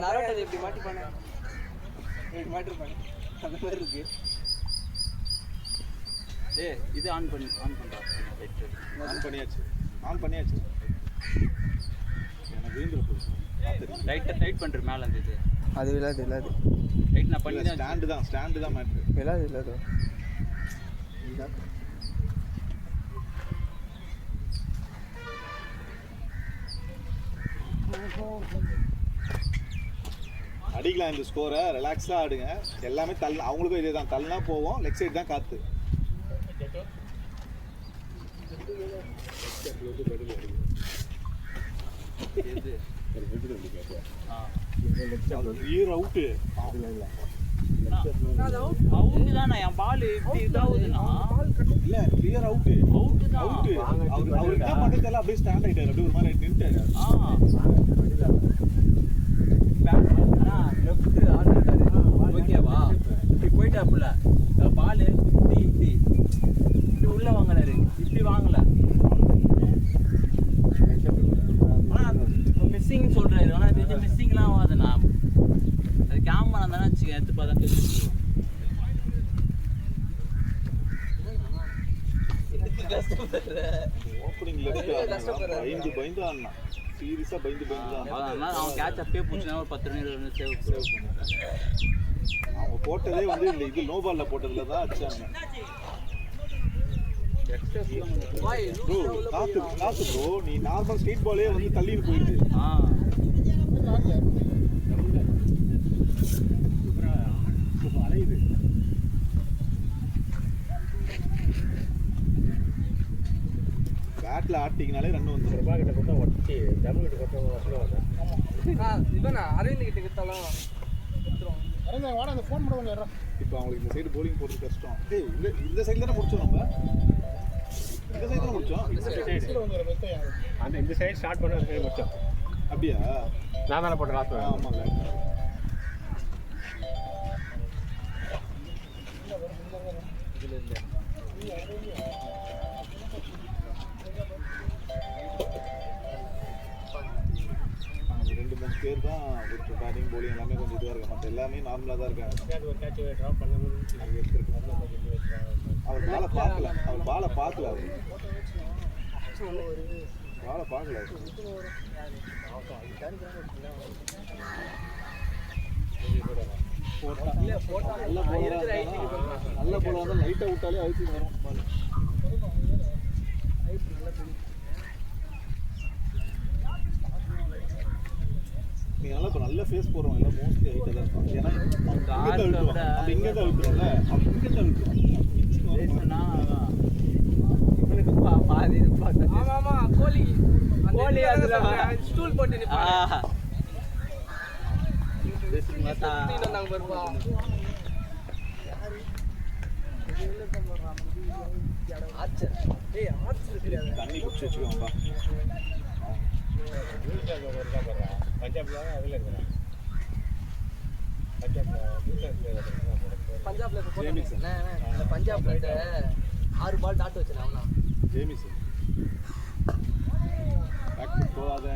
நரோட்டை எப்படி மாட்டிப்பானே மாட்டிருப்பாங்க அந்த மாதிரி இருக்கு. இது ஆன் பண்ணுறா ஆன் பண்ணியாச்சு எனக்கு வீந்துடும் டைட் பண்ணுற மேலே அந்த இது அது விழாது டைட் நான் பண்ணி ஸ்டாண்டு தான் மேட்ரு விழாது அடிக்கலாம் இந்த ஸ்கோரை ரிலாக்ஸாக ஆடுங்க. எல்லாமே அவங்களுக்கும் இதே தான், தள்ளினா போவோம், லெக் சைடு தான் காற்று. அவுட்டு அவுட்டு தானே என் பால் இப்படி இதாகுதுண்ணா. இல்லை கிளியர் அவுட்டு அவர் என்ன பண்ணுறதால அப்படியே ஸ்டாண்ட் ஆகிட்டார், அப்படியே ஒரு மாதிரி நின்றுட்டாரு. லெஃப்ட் ஆடுறாரு ஓகேவா, இப்படி போயிட்டாப்புல பால் இப்படி உள்ள வாங்கினாரு, இப்படி வாங்கல. ஆனால் மிஸ்ஸிங் சொல்றாரு, ஆனால் இது மிஸ்ஸிங்லாம் ஆகாதுண்ணா. அது கேமரா தானே வச்சுக்க எடுத்து பார்த்தா தெரிஞ்சுக்கலாம். ஓப்பனிங்ல பயந்து ஆடினா, சீரியஸாக பயந்து அதனால அவன் கேட்ச் அப்பே பிடிச்சினா ஒரு 10 ரன் 20 ரன் சேவ் பண்ணுறான். அவங்க போட்டதே வந்து இல்லை, இது நோ பால்ல போட்டதுல தான் அடிச்சாங்க. காத்து ப்ரோ, நீ நார்மல் ஸ்ட்ரீட் பாலே வந்து தள்ளிட்டு போயிடுது. அலையுது. பேட்ல ஆட்டிங்கனாலே ரன் வந்து கிட்ட கொடுத்தா ஒட்டி டபுள் கிட்ட கொடுத்தா அரவிந்த் கிட்ட கொடுத்தாலும் ஃபோன் பண்ணுவாங்க. இப்போ அவங்களுக்கு இந்த சைடு போலிங் போடுறது கஷ்டம். இந்த சைடில் தானே முடிச்சோம், நம்ம இந்த சைடு தானே முடிச்சோம். அந்த இந்த சைடு ஸ்டார்ட் பண்ண சைடு முடிச்சோம். அப்படியா? நான் தானே போட்டேன் லாஸ்ட். ஆமாங்க. ரெண்டு மூணு பேர் தான் ஒரு பேட்டிங் போலிங் எல்லாமே கொஞ்சம் இதுவாக இருக்காங்க, மற்ற எல்லாமே நார்மலாக தான் இருக்காங்க. ஒரு கேட்ச் ட்ராப் பண்ணணும். அவர் பாலை பார்க்கல, அவர் பாலை பார்க்கல. நல்ல போல வந்து லைட்டாக விட்டாலே அழுத்தி வரும் பால். நீங்க நல்லா இப்போ நல்ல ஃபேஸ் போடுறோம், எல்லாம் மோஸ்ட்லி ஹைட்டாக தான் இருக்கும். ஏன்னா நம்ம இங்கே தான் அழுத்துறோம்ல, அப்போ இங்கே தான் அழுத்துறோம். பாதி கோலி அதுல ஸ்டூல் போட்டு நிப்பாங்க. வந்தாங்க பாருப்பா. தண்ணி குடிச்சு வச்சுக்கோங்கப்பா. பஞ்சாப்ல பஞ்சாப்ல 6 பால் டாட் வச்சிருக்காங்க. ஜேமிஸ் பேக் போகாத.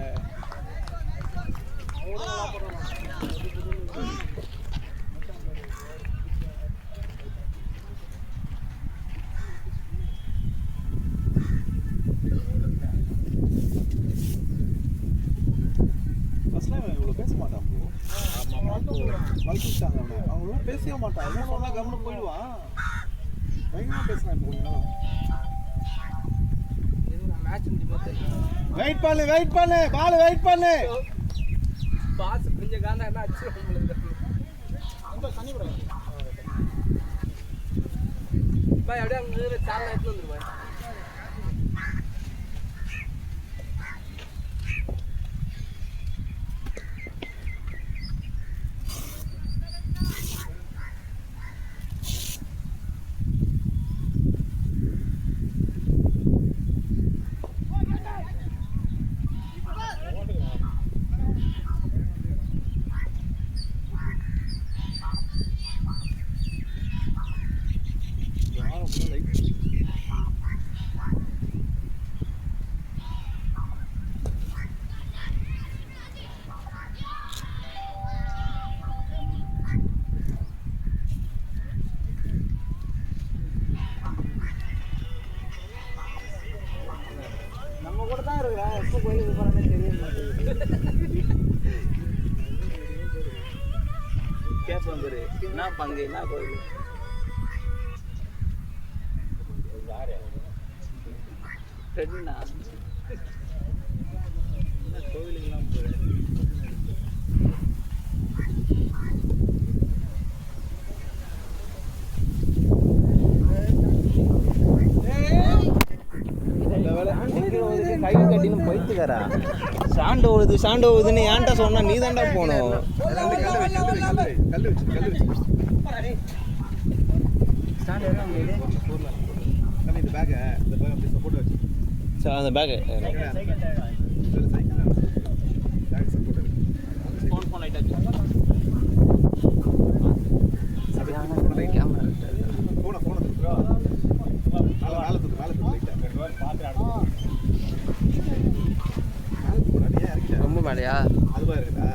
ஃபர்ஸ்ட்லாம் இவ்வளோ பேச மாட்டான் ப்ரோ. வளர்த்துட்டாங்க அவனை, அவங்களும் பேசவே மாட்டான். என்ன சொன்னா கவனம் போயிடுவான். பயங்கரமாக பேசுகிறான் இப்போ கொஞ்சம் நாள். வெயிட் பண்ணு பால் வெயிட் பண்ணு. பாஸ் கொஞ்சம் காண்டா என்ன அடிச்சு அந்த தண்ணி கூட பாய் அப்படியே அங்க சாலை எடுத்து வந்துரு பாய். எப்போ கோயிலுக்கு போகிறான்னு தெரிய மாட்டேங்குது. கேட்பேன் பேரு என்ன பங்கு என்ன கோயில் ரெண்டுண்ணா என்ன கோவிலுக்கெல்லாம் போகிறேன். கை கட்டின்னு போயிட்டுக்காரா சாண்டு ஓடுதுன்னு ஏன்டா சொன்னா நீ தான்டா போகணும். அந்த பேக்கு ஃபோன் ஆகிட்டாச்சு. ரொம்ப மேலையா அது மாதிரி இருக்கா?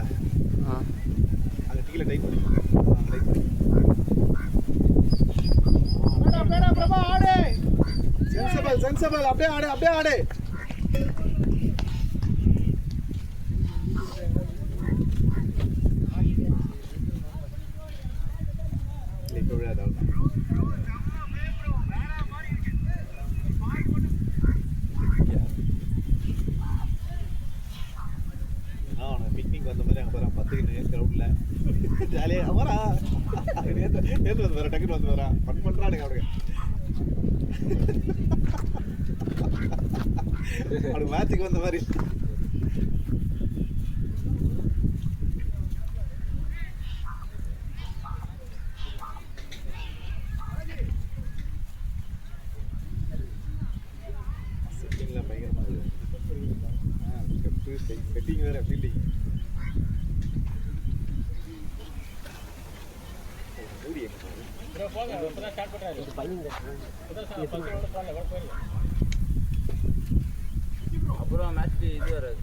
அங்கே கீழே டைப் பண்ணி சென்சபிள் அப்படியே ஆடு இப்போ விழாது பிக்னிக் வந்த மாதிரி அங்கே போகிறான் 10 கிரௌண்டில் ஜாலியாக வரா நேற்று வந்து வரேன் டக்குன்னு வந்து வரான் ஃபன் பண்ணுறானுங்க அவனுக்கு. அவனுக்கு மேட்சுக்கு வந்த மாதிரி செட்டிங்லாம் பயங்கரமாக இருக்குது. செட்டிங் வேறு ஃபீல்டிங் அப்புறம் மேட்ச் இது வராது.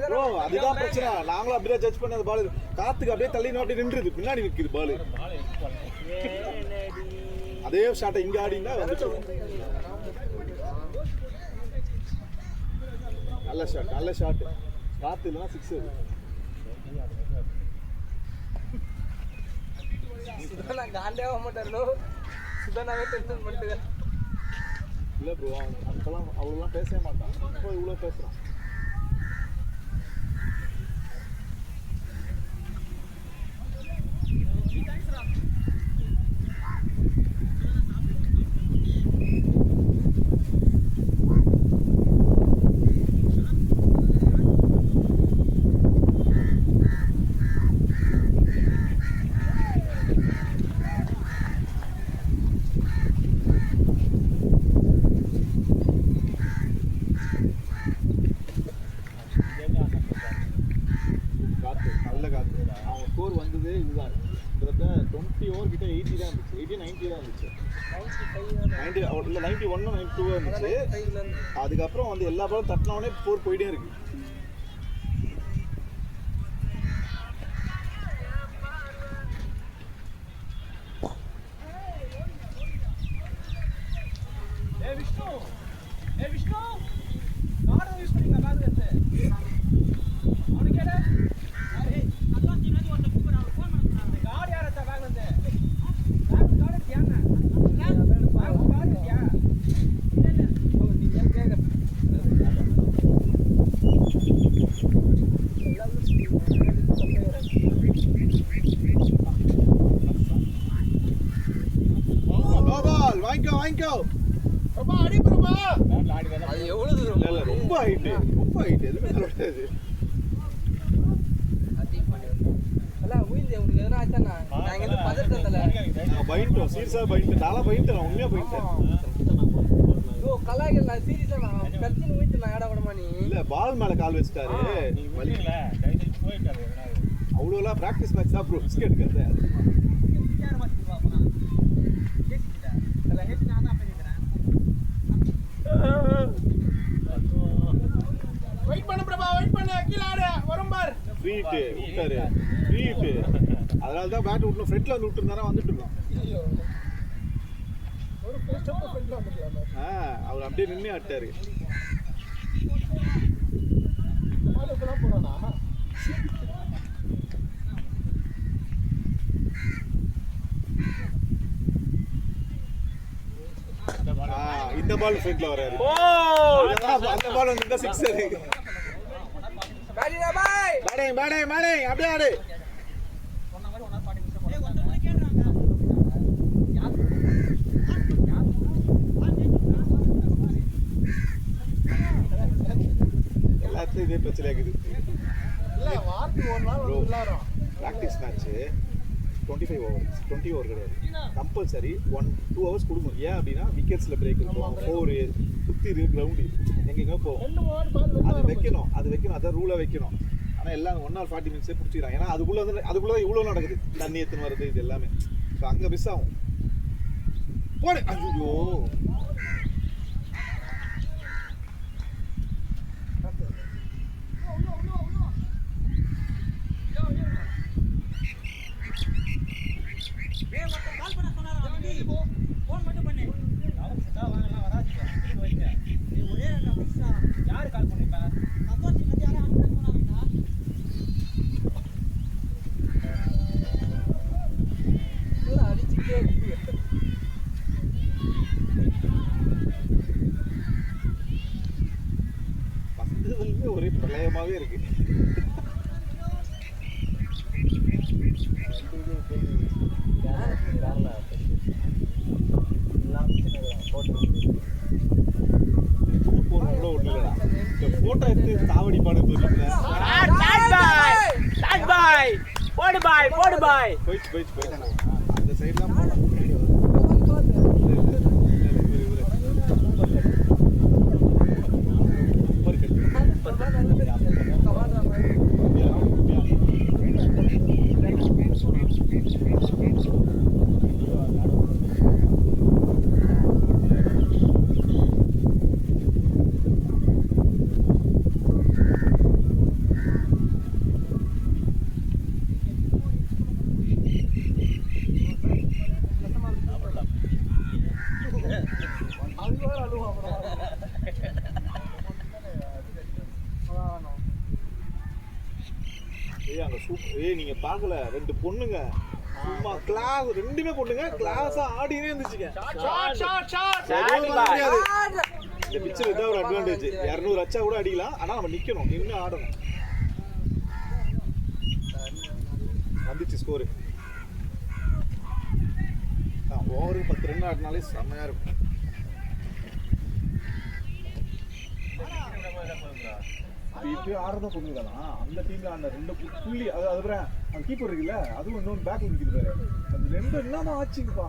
ப்ரோ அதுதான் பிரச்சனை. நாங்களும் அப்படியே ஜட்ஜ் பண்ண அந்த பால் காத்துக்கு அப்படியே தள்ளினோம் அப்படியே நின்றுது பின்னாடி நிற்குது பால். அதே ஷாட்டை இங்கே ஆடினா வந்துட்டு நல்ல ஷாட் காத்து இல்லைன்னா 6. சுதானா காண்டேவ மாட்டாரோ சுதானாவே டென்ஷன் பண்ணிட்டு இல்லை ப்ரோ அப்பெல்லாம் அவ்வளோலாம் பேசவே மாட்டான். இப்போ இவ்வளோ பேசுகிறான். நல்ல காத்து. அவங்க ஸ்கோர் வந்தது இதுதான். கிட்டத்தட்ட 20 ஓவர் கிட்ட 80 தான் இருந்துச்சு. 80 90 தான் இருந்துச்சு. 90 இல்லை 91 92 இருந்துச்சு. அதுக்கப்புறம் வந்து எல்லா பாலும் தட்டினோடனே ஸ்கோர் போயிட்டே இருக்கு. வாங்கிக்கோ அது எவ்வளவு தூரம் இல்ல ரொம்ப ஹைட் எதுவுமே சொல்லக்கூடாது. எல்லாம் உயிர்ந்து உங்களுக்கு எதனா ஆச்சானா நான் இங்க இருந்து பதட்டத்துல நான் பைண்டோம் சீரியஸா பைண்ட் நாளா பைண்ட் நான் உண்மையா பைண்ட். ஓ கலாய்கள் நான் சீரியஸா நான் கர்ச்சின் உயிர்த்து நான் ஏடா விடமா நீ இல்ல பால் மேல கால் வச்சிட்டாரு. நீ வலிக்கல போயிட்டாரு. அவ்வளோலாம் பிராக்டிஸ் மேட்ச் தான் ப்ரோ ரிஸ்க் எடுக்கிறது. வெயிட் பண்ணு பிரபா ஃப்ரீ ஹிட் விட்டாரு. Free hit. அதனால தான் பேட் விட்டு ஃப்ரண்ட்ல வந்து விட்டுருந்தாரா வந்துட்டு இருக்கோம். அவர் அப்படியே நின்று ஆட்டாரு. இந்த பால் ஃப்ரண்ட்ல வராரு. அந்த பால் வந்து சிக்ஸர். பேட்டிங் அப்படியே ஆடு. எல்லாத்துலயும் இதே பிரச்சனை இருக்குது. பிராக்டிஸ் மேட்ச் 25 ஓவர்ஸ் 20 ஓவர் கிடையாது. கம்பல்சரி 1-2 ஹவர்ஸ் கொடுக்கணும். ஏன் அப்படின்னா விக்கெட்ஸில் பிரேக் இருக்கும், 4 சுற்றி கிரவுண்டு எங்கெங்க போகும். அது வைக்கணும் அதான் ரூலாக வைக்கணும். ஆனால் எல்லாம் 1 hour 40 minutes பிடிச்சிக்கிறாங்க. ஏன்னா அதுக்குள்ளே இவ்வளோ நடக்குது. தண்ணி எத்தனை வருது இது எல்லாமே. ஸோ அங்கே மிஸ் ஆகும். போடு. ஐயோ ஒரே பிரளயமாவே இருக்கு. போட்டோ எடுத்து தாவடி பாடு போயிட்டு அந்த சைட்லாம் நீங்க பாக்கல, 2 பொண்ணுங்க சும்மா கிளாஸ், 2மே பொண்ணுங்க கிளாஸா ஆடினே இருந்துச்சுங்க. இந்த பிச்சர் இதான் ஒரு அட்வான்டேஜ். 200 அச்சா கூட அடிக்கலாம், ஆனா நம்ம நிக்கணும், நின்று ஆடணும். வந்துச்சு ஸ்கோரு. ஓவருக்கு 10 ரன் ஆடினாலே செம்மையா இருக்கும். இப்பயும் ஆடுறதா பொண்ணுங்களா அந்த டீம்ல அந்த 2 புள்ளி அது அந்த கீப்பர் இருக்குல்ல, அதுவும் இன்னொன்று பேக்ல நிற்கிது பாரு. அந்த 2 என்னமா ஆச்சுங்கப்பா.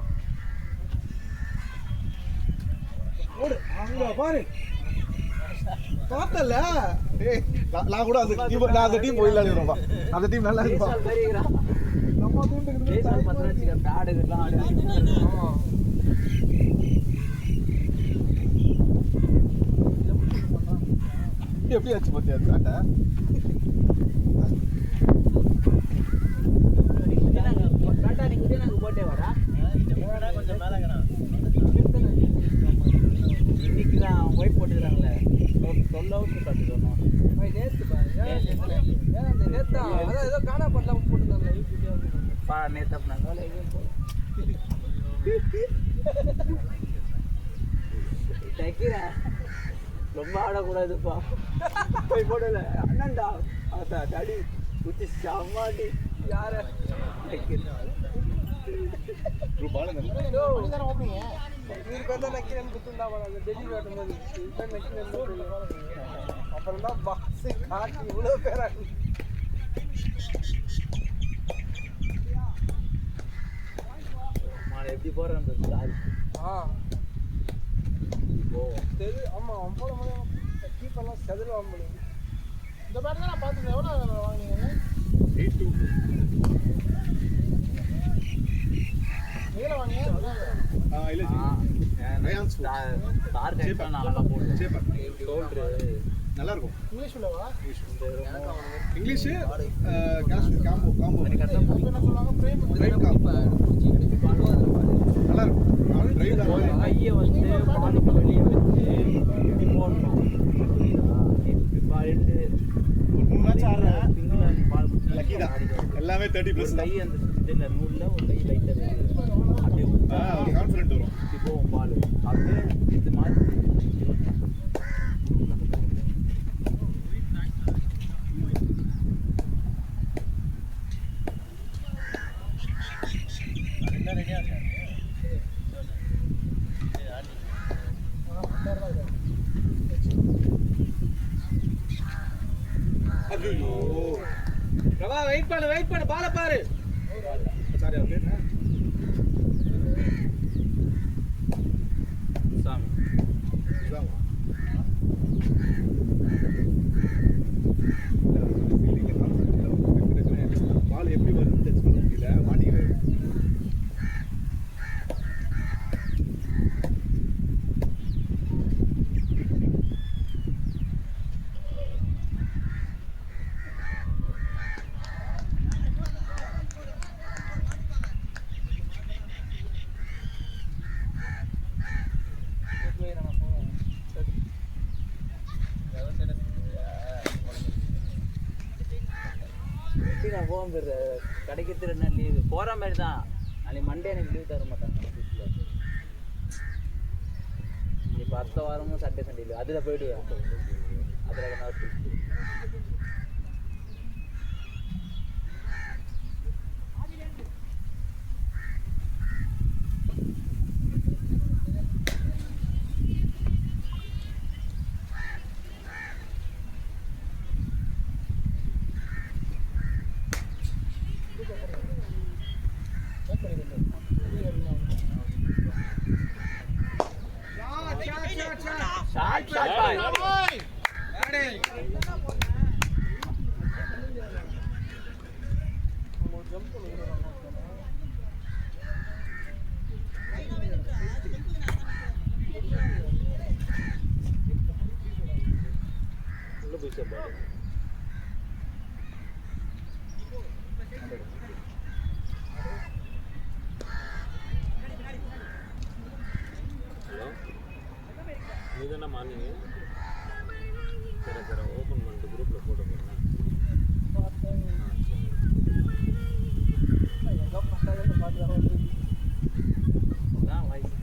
ஓடு அங்க பாரு, பார்த்தல. நான் கூட அந்த டீம் போயிடலாம். அந்த டீம் நல்லா இருக்குப்பா. நம்ம எப்படி ஆச்சு பார்த்தியா சாட்டை? இன்னைக்கு தான் ஒயிட் போட்டுக்கிறாங்களே 12 ஹவர்ஸ் காட்டுக்கணும். ஏதோ காணா பண்ணலாம் போட்டுருந்தாங்க. நேற்று ரொம்ப ஆடக்கூடாதுப்பா. போய் போடல அண்ணன்டா அடி குச்சி சமாடி யார அப்புறம் தான் பாக்ஸ் காட்டி இவ்வளவு பேரா எப்படி போறான் சாரி. ஆமா அவன் போட முடியும். கீப்பர்லாம் செதில் வாங்க முடியும். இந்த பேட் தான் நான் பார்த்துருந்தேன். எவ்வளோ வாங்கினீங்க? 82. எவ்வளோ வாங்கினீங்க? இல்லை ரயான் ஸ்டார் டைப்லாம் நல்லா போடுது. சேப்பர் ஷோல்டரு நல்லா இருக்கும். இங்கிலீஷ் உள்ளவா? இங்கிலீஷ் காம்போ என்ன சொல்லுவாங்க? பிரேம் நல்லா இருக்கும். டிரைவ் தான் ஒரு கையை வந்து பாலுக்கு வெளியே வச்சு இப்படி போடணும். இப்போ ரெண்டு ஒரு 3 மேட்ச் ஆடுறேன். சிங்கிள் பால் பிடிச்சி லக்கி தான். எல்லாமே 30 ப்ளஸ் கை அந்த இதில் நூலில் ஒரு கை லைட்டாக அப்படியே ஒரு கான்ஃபிடென்ட் வரும். இப்படி போகும் பால் அப்படியே இது மாதிரி ஐயோ ரவா வெயிட் பண்ணு பால பாரு. சாரி அது என்ன சாமி இதான் பால் எப்படி வருது டச் பண்ண முடியல மாட்டிக்கிறாரு. எப்படி நான் போக போயிடுற கிடைக்கிறது 2 நாள் லீவு போகிற மாதிரி தான். நாளைக்கு மண்டே எனக்கு லீவ் தர மாட்டாங்க ஆஃபீஸில். இப்போ அடுத்த வாரமும் சண்டே லீவு அதில் போயிடுவேன். அதில் நான் ஷார்ட் பாய் உள்ள போய் பால் ஹலோ நீ தானே மார்னிங்கு சரி ஓப்பன் பண்ணிட்டு குரூப்பில் போட்டு போடுறேன். தான் வாய்ஸ்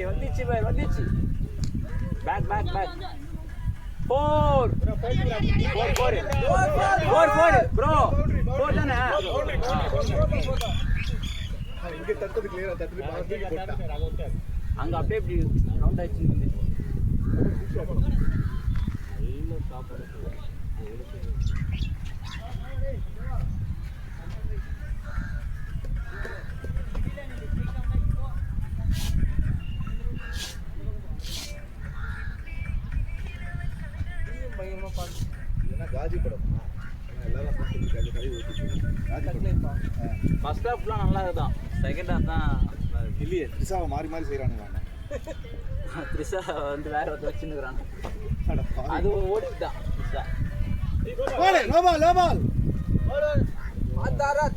வந்துச்சு பாய் வந்துச்சு. பேக் ஃபோர் ப்ரோ 4 தானே. இங்க தட்டது கிளியரா தட்டது பாத்து போட்டா அங்க அப்படியே இப்படி ரவுண்ட் ஆயிடுச்சு. நல்ல சாப்பாடு காஜி படம் எல்லாரும் ஃபர்ஸ்ட் ஹாஃப்லாம் நல்லா இருக்குதான். செகண்ட் ஹாஃப் தான் இல்லையே திரிசாவை மாறி மாறி செய்கிறானுங்க. த்ரிஷா வந்து வேற ஒருத்தர் வச்சுன்னுக்குறாங்க. அது ஓடிதான் த்ரிஷா.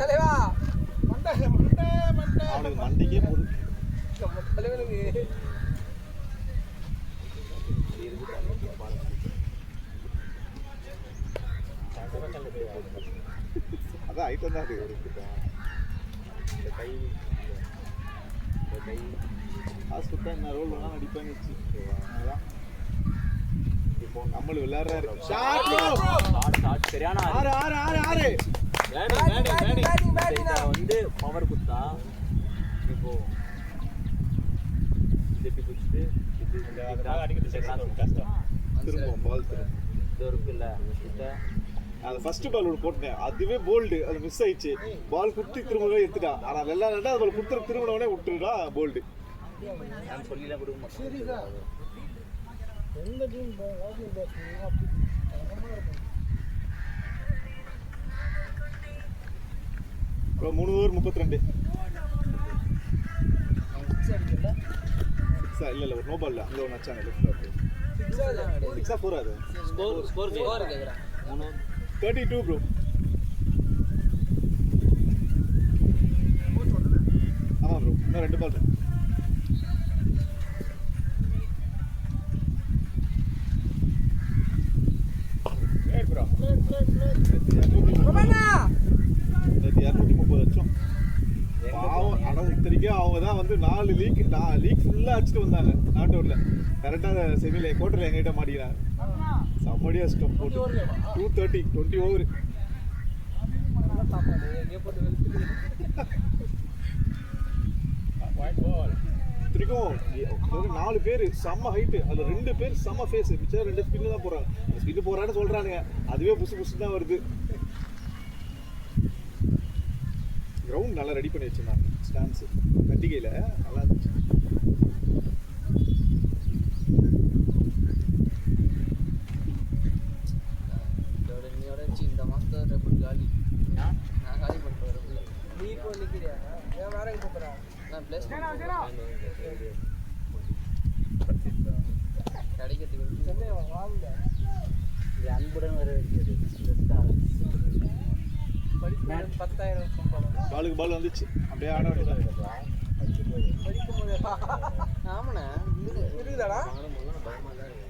தலைவா அவனுக்கு மண்டைக்கே போகுது. அதான் ஐட்டம் தான் அது ஒரு இந்த கை காசு கொடுத்தா என்ன ரோல் வேணா நடிப்பேன்னு வச்சு அதான் இப்போ நம்மளு விளையாடுறாரு ஷாட் சரியான ஆறு ஆறு ஆறு ஆறு வந்து பவர் குத்தா இப்போ திருப்பி குடிச்சிட்டு திரும்பவும் பால் திரும்ப இது இருக்குல்ல அந்த ஃபர்ஸ்ட் பால் ஒன்று போட்டேன் அதுவே போல்டு அது மிஸ் ஆயிடுச்சு பால் குத்தி திரும்பவே எடுத்துட்டான் ஆனால் வெள்ளா ரெண்டாவது பால் குத்துற திரும்பினவனே விட்டுருடா போல்டு நான் சொல்லிலாம் கொடுக்க மாட்டேன் சீரியஸா எந்த டீம் ஓப்பனிங் பேட்ஸ்மேன் பயங்கரமா இருக்கும். இப்போ 3 ஓவர் 32 சிக்ஸா இல்லை ஒரு நோ பால் அங்கே ஒன்று வச்சாங்க சிக்ஸா ஃபோர் அது ஸ்கோர் கேக்குறேன் 32 ப்ரோ ஆமாம் ப்ரோ இன்னும் 2 பால் Romana 230 லட்சம் பாவம் ஆனால் இத்தனைக்கும் அவங்க தான் வந்து 4 லீக் ஃபுல்லாக அடிச்சுட்டு வந்தாங்க நாட் அவுட்டில் கரெக்டாக செமியில் கோட்டரில் எங்ககிட்ட மாட்டிக்கிறாங்க செம்மடியாக ஸ்டம் போட்டு 230 20 ஓவர் சாப்பாடு எங்கே போட்டு வெளுத்துட்டு இத்தனைக்கும் 4 பேர் செம்ம ஹைட்டு அதில் 2 பேர் செம்ம ஃபேஸ் மிச்சம் 2 ஸ்பின்னு தான் போகிறாங்க ஸ்பின்னு போகிறான்னு சொல்கிறானுங்க அதுவே புதுசு புதுசு தான் வருது கிரவுண்ட் நல்லா ரெடி பண்ணி வச்சுருந்தாங்க ஸ்டாண்ட்ஸு கட்டிக்கையில் நல்லா இருந்துச்சு இந்த மாதம் ரெபுல் காலி நான் காலி பண்ணிட்டு வரேன் நீ இப்போ நிற்கிறியா ஏன் வேற எங்கே போகிறா நான் ப்ளஸ் கிடைக்கிறதுக்கு சென்னை வாங்க இது அன்புடன் வர வேண்டியது படிப்பு 10,000 சம்பளம் பாலுக்கு பால் வந்துச்சு அப்படியே ஆட வேண்டியதான் படிக்கும் போது ஆமாண்ணே இருக்குதாடா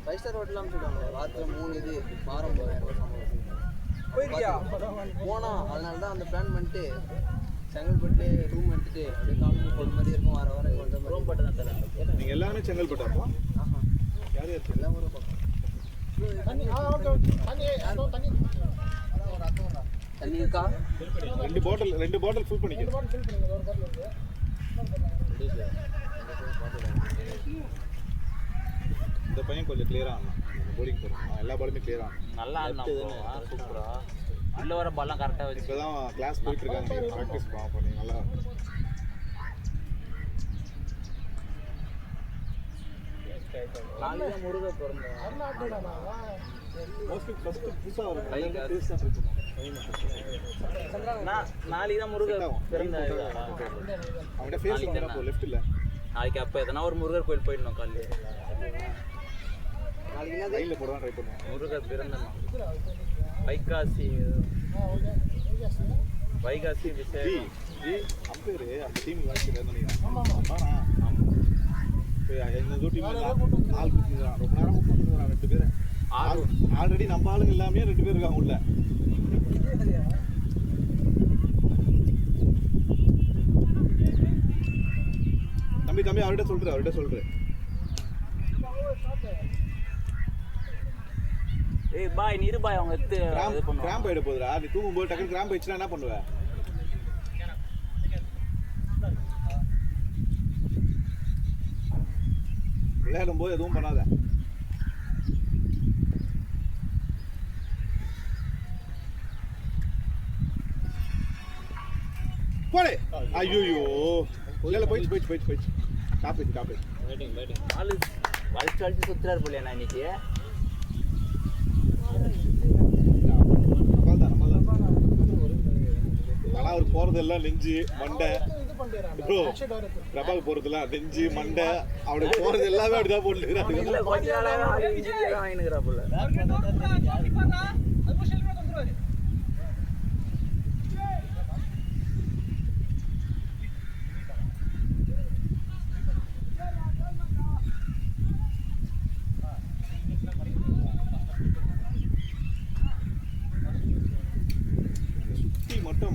5 ஸ்டார் ஹோட்டலாம் சொல்லுவாங்க வாரத்தில் 3 இது வாரம் 1000 போயிருக்கியா போனா அதனால தான் அந்த பிளான் பண்ணிட்டு செங்கல்பட்டு ரூம் எடுத்துட்டு அப்படியே காலேஜ் போகிற மாதிரி இருக்கும் வாரம் வாரம் வந்த மாதிரி ரூம் பட்டு தான் தரேன் நீங்கள் எல்லாமே செங்கல்பட்டாப்பா ஆஹா யார் யார் எல்லாம் ஒரு பக்கம் தண்ணி ஓகே ஓகே தண்ணி தண்ணி தண்ணி இருக்கா 2 பாட்டில் ஃபுல் பண்ணிக்க பாட்டில் ஃபில் பண்ணுங்க ஒரு பாட்டில் இருக்கு இந்த பையன் கொஞ்சம் கிளியராக ஆகலாம் போலிங் போகிறோம் எல்லா பாலுமே கிளியராக ஆகணும் நல்லா சூப்பரா உள்ள வர பால்லாம் கரெக்டாக வச்சு இப்போ தான் கிளாஸ் போயிட்டு இருக்காங்க நீங்கள் ப்ராக்டிஸ் பண்ணி நல்லா நாளைக்கு முருகன் பிறந்தேன் அருணாட்டோடா மோஸ்ட்லி ஃபஸ்ட்டு புதுசாக வரும் பையன் டேஸ்ட் தான் இருக்கும் நாளைக்கு தான் முருகன் பிறந்த அவன்கிட்ட ஃபேஸ் வாங்கினா போ லெஃப்ட் இல்லை நாளைக்கு அப்போ எதனா ஒரு முருகர் கோயில் போயிடணும் காலையில் நாளைக்கு என்ன கையில் போட ட்ரை பண்ணுவோம் முருகர் பிறந்தனா வைகாசி விசேஷம் அம்பேர் அந்த டீம் விளையாடுறாரு நினைக்கிறேன் இப்போ எங்கள் டீம் ஆள் கூப்பிட்டுருக்கான் ரொம்ப நேரம் கூப்பிட்டுருக்கான் 2 பேர் ஆல்ரெடி நம்ம ஆளுங்க எல்லாமே 2 பேர் இருக்காங்க உள்ள தம்பி அவர்கிட்ட சொல்கிறேன் ஏய் பாய் நீரு பாய் அவங்க எடுத்து இது பண்ணுவாங்க கிராம்ப் ஆகிட போகுதுடா நீ தூங்கும்போது டக்குனு கிராம்ப் ஆயிடுச்சுன்னா என்ன பண்ணுவேன் விளையாடும் போது எதுவும் பண்ணாத போடே ஐயோ இல்லை போயிடுச்சு காப்பி ஆளு வளைச்சு சுத்துறாரு போலியா நான் இன்னைக்கு ஆனால் அவர் போகிறதெல்லாம் நெஞ்சு மண்டை இது பண்ணிடுறாங்க ப்ரோ பிரபாவுக்கு போகிறதெல்லாம் நெஞ்சு மண்டை அவனுக்கு போகிறது எல்லாமே அப்படிதான் போட்டுக்கிறாங்க இல்ல கொஞ்ச நாளாவே இன்ஜினியர் வாங்கினுக்கிறா போல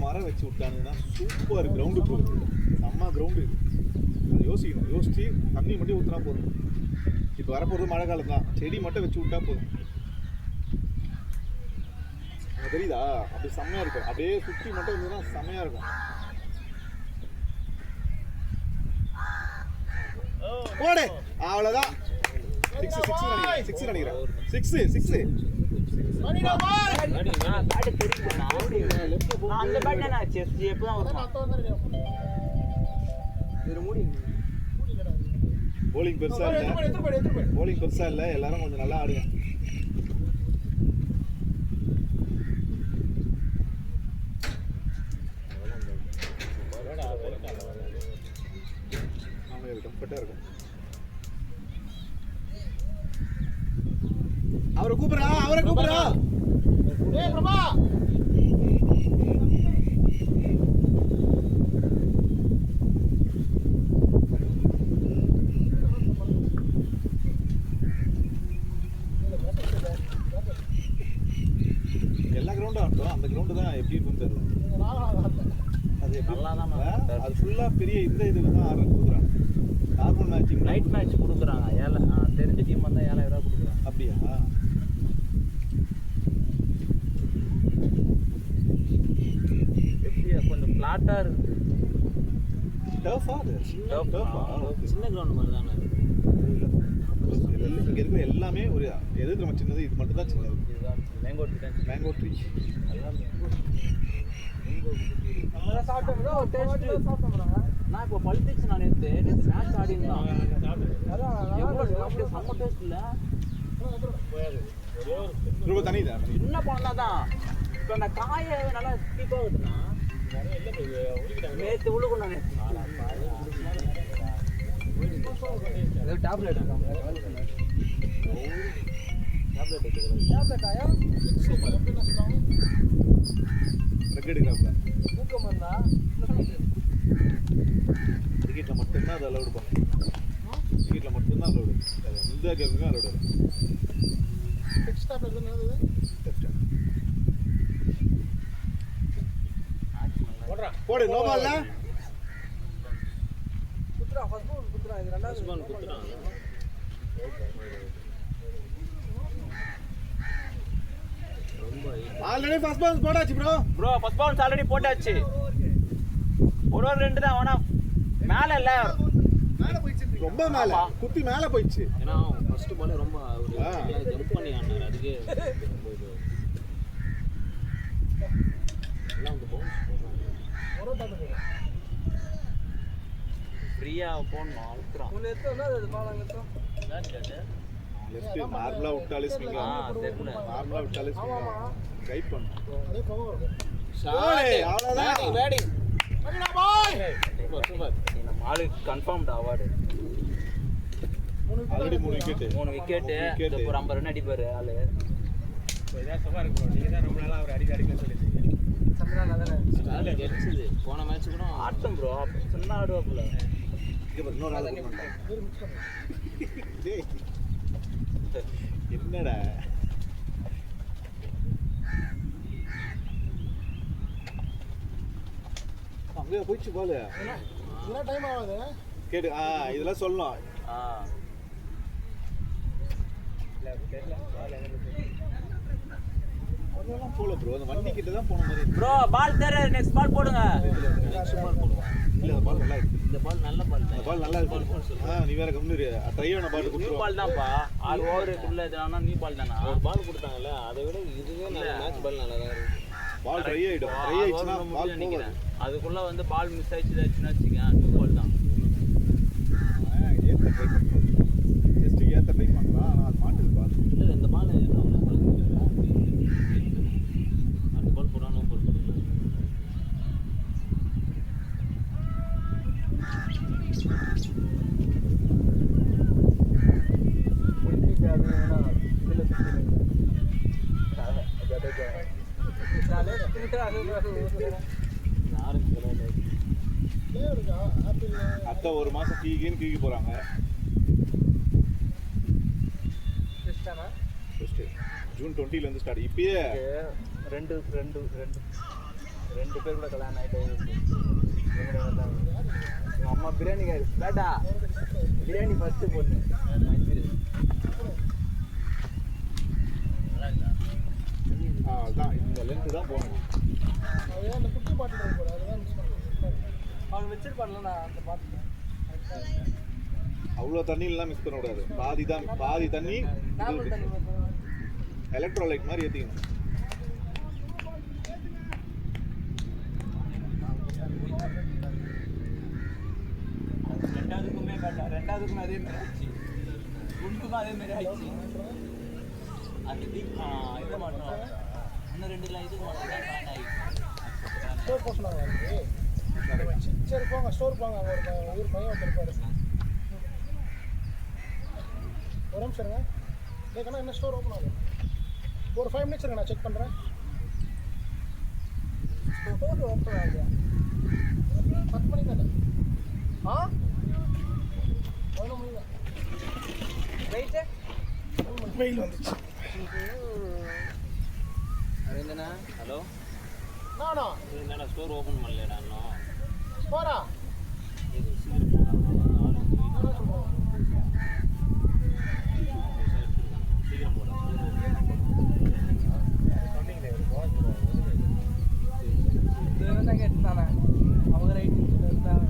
மரம் வச்சு விட்டானுங்கன்னா சூப்பர் கிரவுண்டு போகுது. செம்ம கிரவுண்டு இது. அது யோசிக்கணும். யோசிச்சு தண்ணி மட்டும் ஊற்றினா போதும். இப்போ வரப்போகிறது மழை காலம் தான். செடி மட்டும் வச்சு விட்டா போதும். தெரியுதா? அப்படி செம்மையாக இருக்கும். அப்படியே சுற்றி மட்டும் இருந்ததுன்னா செம்மையாக இருக்கும். போடு, அவ்வளோதான். 6 நினைக்கிறேன். 6 bowling பெருசா இல்ல, எல்லாரும் கொஞ்சம் நல்லா ஆடுங்க. கம்ஃபர்ட்டா இருக்கும். அவரை கூப்பிடுறா. ஏய் பிரபா, எல்லா கிரவுண்டும் ஆட்டோம். அந்த கிரவுண்டு தான் எப்படி இருக்குன்னு தெரியல. அது நல்லா தான் அது ஃபுல்லா பெரிய இந்த இதுக்கு தான் ஆர்டர் கொடுக்குறாங்க. நார்மல் மேட்சிங் நைட் மேட்ச் கொடுக்குறாங்க. தெரிஞ்ச டீம் வந்தால் 7,000 ரூபா கொடுக்குறாங்க. அப்படியா? எப்படி கொஞ்சம் ஃப்ளாட்டாக இருக்குது. டர்ஃபா? அது சின்ன கிரவுண்ட் மாதிரி தானே. இங்கே இருக்கிற எல்லாமே ஒரு எது நம்ம சின்னது, இது மட்டும் தான் சின்னது. மேங்கோ ட்ரீ நான் இப்போ பல்டிக்ஸ் நான் நேற்று மேட்ச் ஆடிருந்தான். செம்ம டேஸ்ட் இல்லை. ரொம்ப தனி தான். என்ன பண்ணாதான் இப்போ நான் காய நல்லா தீப்பாக விட்டுனா நேற்று உழுகுண்ணா. நேற்று டேப்லெட் கிரிக்கெட்டுக்கு கிரிக்கெட்டில் மட்டும்தான் அது அலோடு பண்ணும். கிரிக்கெட்டில் மட்டும்தான் அலோடு. இந்த கேமுக்கு அலோடு வரும். போடு, நோ பால்ல குத்துறா. First ball குத்துறா. இது ரெண்டாவது பால் குத்துறா. ஆல்ரெடி ஃபர்ஸ்ட் பால் போட்டாச்சு ப்ரோ. ஃபர்ஸ்ட் பால் ஆல்ரெடி போட்டாச்சு. ஒரு 2 தான். ஆனா மேல இல்ல, ரொம்ப மேல குத்தி மேல போயிடுச்சு. ஏன்னா ஃபர்ஸ்ட் பால் ரொம்ப ஜம்ப் பண்ணி ஆனாரு. அதுக்கு எல்லாம் வந்து பவுன்ஸ் ஃப்ரீயா போடணும். அழுத்துறான். உன்னை எத்தனை அது பால் அங்கத்தோம். லெஃப்ட் மார்பலா விட்டாலே ஸ்விங் ஆகும். மார்பலா விட்டாலே ஸ்விங் ஆகும். கைட் பண்ணு. அதே பவர். ஷாட். அவ்வளவுதான். பேட்டிங். அடிடா பாய். சூப்பர். நம்ம ஆளுக்கு கன்ஃபார்ம்ட் அவார்டு. Already 3 wicket. ஒரு 50 ரன் அடிப்பாரு ஆளு. இதான் சும்மா இருக்கு ப்ரோ. நீங்க தான் ரொம்ப நாளா அவர் அடிக்க சொல்லிருக்கீங்க. சம்ரா நதன. கெட்ஸ்து. போன மேட்ச் கூட ஆட்டம் ப்ரோ. சின்ன ஆடுவாப்ல. இங்க பாரு, இன்னொரு ஆளு போடுறாங்க. டேய். என்னடா? அங்க போயிச்சு பால். என்ன டைம் ஆகுது? கேடு. இதெல்லாம் சொல்லணும். அதெல்லாம் போல ப்ரோ. அந்த வண்டி கிட்ட தான் போன மாதிரி. ப்ரோ பால் தர நெக்ஸ்ட் பால் போடுங்க. நெக்ஸ்ட் பால் போடுங்க. இல்ல அந்த பால் நல்லா இருக்கு. இந்த பால் நல்ல பால் தான். அந்த பால் நல்லா இருக்கு. நீ வேற கம்முனு ட்ரை ஆன பால் நியூ குடுறோம். பால் தான்ப்பா. 6 ஓவருக்குள்ள இதுனா நியூ பால் தானா? ஒரு பால் கொடுத்தாங்கல, அதை விட இதுவே நல்ல மேட்ச் பால் நல்லா தான் இருக்கு. பால் ட்ரை ஆயிடும். ட்ரை ஆயிடுச்சுனா பால் நினைக்கிறேன். அதுக்குள்ள வந்து பால் மிஸ் ஆயிடுச்சுன்னா வச்சுக்க நியூ பால் தான். ஏத்த ட்ரை பண்ணுங்க. ஜஸ்ட் ஏத்த ட்ரை பண்ணலாம். ஆனா அது மாட்டுது பால். இல்ல இந்த பால் என்ன பால்? அந்த பால் போடா நோ பால். அத்தை ஒரு மாசம் கீழே போறாங்க. ஜூன் 20 ல இருந்து ஸ்டார்ட். இப்பயே 2 2 பேர் கூட கல்யாணம் ஆகிட்டு எங்கள் அம்மா பிரியாணி காய் பேட்டா பிரியாணி ஃபஸ்ட்டு போட்டு அதான் இந்த லென்த்து தான் போகணும். அது அந்த குட்டி பாட்டில் போட அதுதான் மிஸ் பண்ணுறேன். அவங்க வச்சிருப்பான்ல நான் அந்த பாட்டு அவ்வளோ தண்ணியெல்லாம் மிஸ் பண்ணக்கூடாது. பாதி தண்ணி எலக்ட்ரோலைட் மாதிரி ஏற்றிக்கணும். ரெண்டாவதுக்குமே அதே மாதிரி ஆயிடுச்சு. குண்டுக்கும் அதே மாதிரி ஆயிடுச்சு. அது இது மாட்டோம் இன்னும் 2 இதுக்கு மாட்டோம். ஸ்டோர் போக சொன்னாங்க. சரி போங்க ஸ்டோர் போங்க. அங்கே ஒரு ஊர் பையன் வந்துருப்பாரு. ஒரு நிமிஷம் இருங்க. கேட்கணும் என்ன ஸ்டோர் ஓப்பன் ஆகும். ஒரு 5 minutes இருங்க, நான் செக் பண்ணுறேன். ஸ்டோர் ஓப்பன் ஆகுது 10 மணி தானே? 11 மணி தான். வெயில் வந்துச்சு. என்னண்ணா ஹலோ நானா என்னடா ஸ்டோர் ஓப்பன் பண்ணலடா இன்னும் ஸ்டோரா சீக்கிரம் போடா சீக்கிரம் போடா சொன்னீங்களே என்ன கேட்டானா அவங்க ரைட் இருந்தாங்க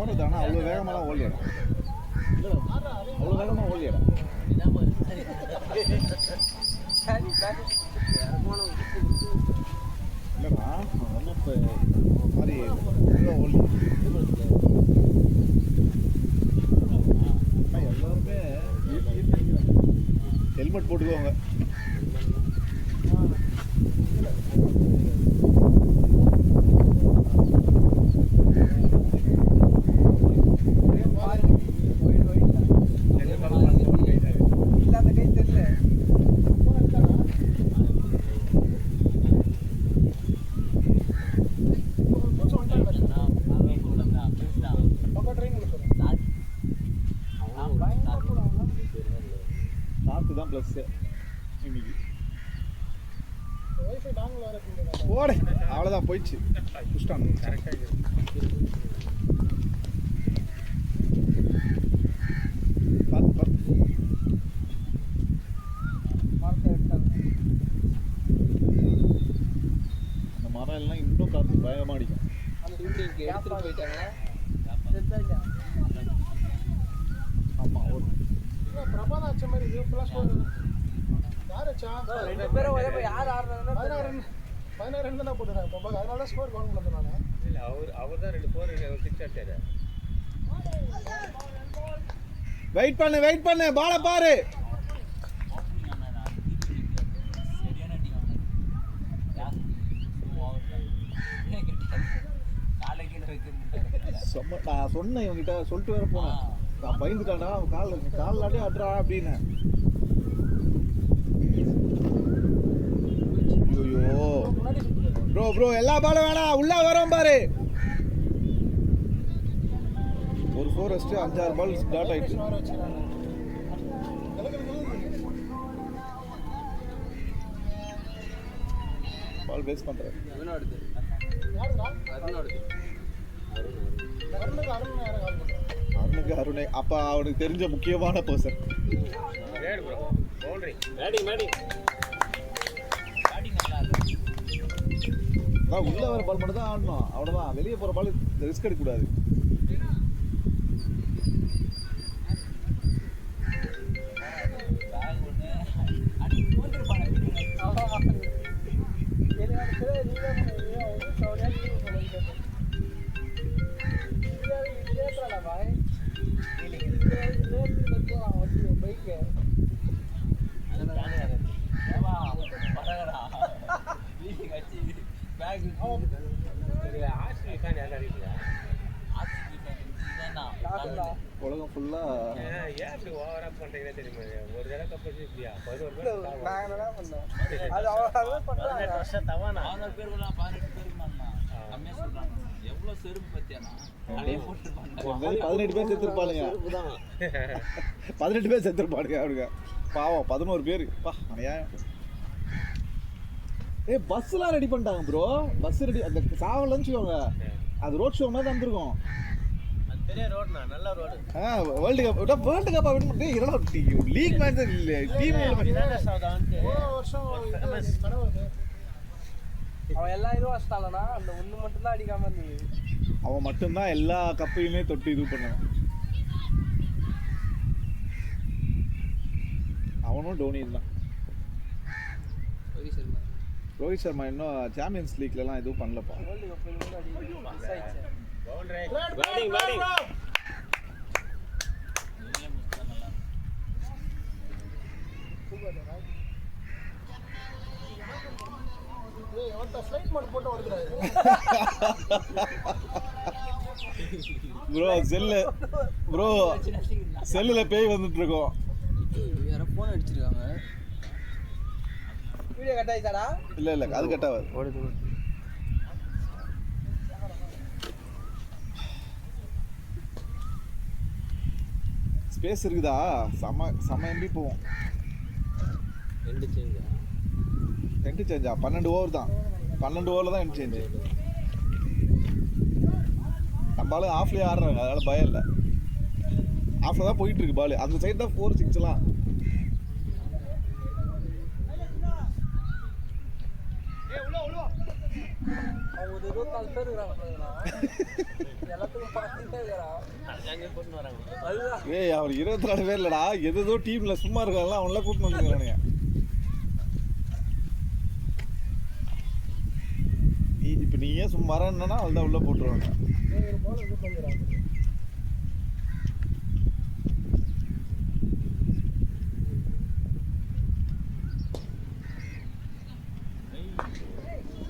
ஓடுதானா அவ்வளோ வேகமெல்லாம் ஓடலியடா. அவ்வளோ வேகமாக ஓடலியடா. இல்லைடா ஒன்றும் இப்போ மாதிரி ஓடலி. எல்லாருமே ஹெல்மெட் போட்டுக்குவாங்க. நாற்று தான் ப்ளஸ்ஸு இன்னைக்கு. வைஃபை டாங்கில் வர ஓடு அவ்வளோதான் போயிடுச்சு. புஷ்டான் கரெக்டாக பார்த்து பார்த்து. அந்த மரம் எல்லாம் இன்னும் காற்று பயமாக அடிக்கும். எடுத்துட்டு போயிட்டாங்க. ஆமாம் ஒரு பிரபாதம் ஆச்ச மாதிரி இது ஃபுல்லாக ஸ்டோர். யார் ஆச்சா 2 பேரும் ஒரே போய் யார் ஆடுறாங்கன்னா 16 ரன் தான் போட்டுருக்காங்க இப்போ. அதனால தான் ஸ்கோர் கவுண்ட் பண்ணது நான். இல்லை அவர் தான் 2 4 6 அடிச்சாரு. வெயிட் பண்ணு பாலை பாரு. நான் சொன்னேன் இவங்கிட்ட சொல்லிட்டு வேற போனேன். நான் பயந்துட்டான்டா காலாட்டே அட்றா அப்படின்னு. ஐயோ ப்ரோ எல்லா பாலும் வேணாம், உள்ள வரோம் பாரு. ஒரு 4 வச்சுட்டு 5-6 பால் ஸ்டார்ட் ஆயிடுச்சு. பால் வேஸ்ட் பண்றேன். அருணுக்கு அருணை அப்ப அவனுக்கு தெரிஞ்ச முக்கியமான பர்சன். உள்ள வர பால் மட்டும் தான் ஆடணும், அவ்வளவுதான். வெளியே போற பால் ரிஸ்க் எடுக்க கூடாது. உலகம் ஃபுல்லா ஓவரா பண்றீங்க தெரியுமா? ஒரு தடவை கப் வச்சிருக்கியா? 11 பேர் செத்துருப்பானுங்க. 18 பேர் செத்துருப்பானுங்க அவனுங்க. பாவம் 11 பேர் பா அநியாயம். பஸ்லாம் ரெடி பண்ணிட்டாங்க ப்ரோ. பஸ் ரெடி அந்த சாவலன்னு சொல்லுவாங்க. அது ரோட் ஷோ மாதிரி தான் வந்திருக்கும். பெரிய ரோடுண்ணா, நல்ல road. World cup league match இல்ல டீம் வருஷம் அவன் எல்லா இதுவும் வச்சிட்டானா, அந்த ஒண்ணு மட்டும் தான் அடிக்காம இருந்தது. அவன் மட்டும்தான் எல்லா கப்பையுமே தொட்டு இது பண்ணுவான். அவனும் டோனி தான். ரோஹித் சர்மா இன்னும் சாம்பியன்ஸ் லீக்லலாம் எதுவும் பண்ணலப்பா. வேர்ல்டு கப் அடி மிஸ் ஆயிடுச்சு. Batting batting. ப்ரோ செல்லுல பேய் வந்துட்டு இருக்கோம். யாரோ போன் அடிச்சிருக்காங்க. வீடியோ கட் ஆயிட்டாடா? இல்ல அது கட் ஆகாது. ஓடுது. ஸ்பேஸ் இருக்குதா? செம எம்பி போவோம். எண்டு சேஞ்சா? எண்ட் சேஞ்சா? 12 ஓவர் தான். 12 ஓவரில் தான் எண்ட் சேஞ்சு. நம்மளால ஆஃப்லேயே ஆடுறாங்க, அதனால பயம் இல்லை. ஆஃப்ல தான் போயிட்டு இருக்கு பால். அந்த சைடு தான் 4 6லாம். அவங்க 24 பேர் இருக்காங்க. எல்லாத்துக்கும் பார்த்துட்டே இருக்கிறான். அங்கே போட்டு வராங்க. அதுதான் அவர் 24 பேர் இல்லடா, எதோ டீம்ல சும்மா இருக்காங்களா அவங்கள கூட்டிட்டு வந்துருக்கானுங்க. இப்போ நீ ஏன் சும்மா வரன்னா அவள் உள்ள போட்டுருவாங்க.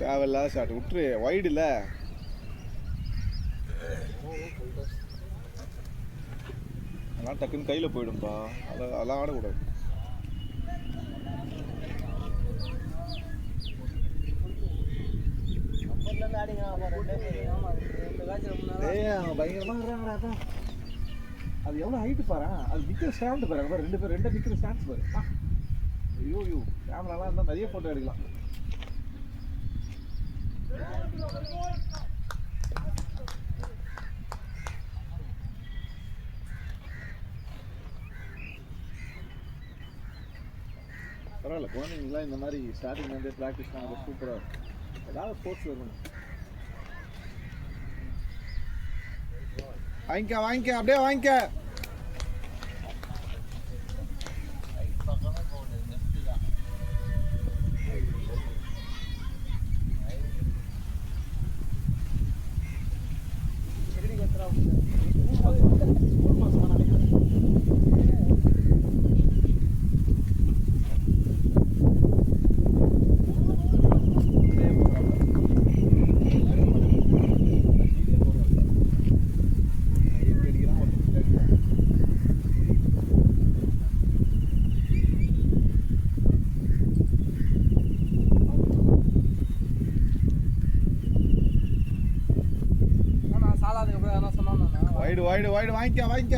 தேவையில்லாத ஷாட் விட்டுரு. வைடு இல்லை, அதெல்லாம் டக்குன்னு கையில் போயிடும்பா. அதெல்லாம் ஆடக்கூடாது. அவன் பயங்கரமாக அதான். அது எவ்வளோ ஹைட்டு பாரு. அது நிற்கிற ஸ்டாண்டு பாரு. ரெண்டு நிற்கிற ஸ்டாண்ட்ஸ் பாரு. ஐயோ கேமராலாம் இருந்தால் நிறைய ஃபோட்டோ எடுக்கலாம். பரவாயில்ல, குழந்தைங்களாம் இந்த மாதிரி ஸ்டார்டிங்லேருந்தே ப்ராக்டிஸ் பண்ணால் சூப்பராக இருக்கும். ஏதாவது ஸ்போர்ட்ஸ் இருக்கணும். வாங்கிக்க அப்படியே வாங்கிக்க. வைடு வாங்கிக்க.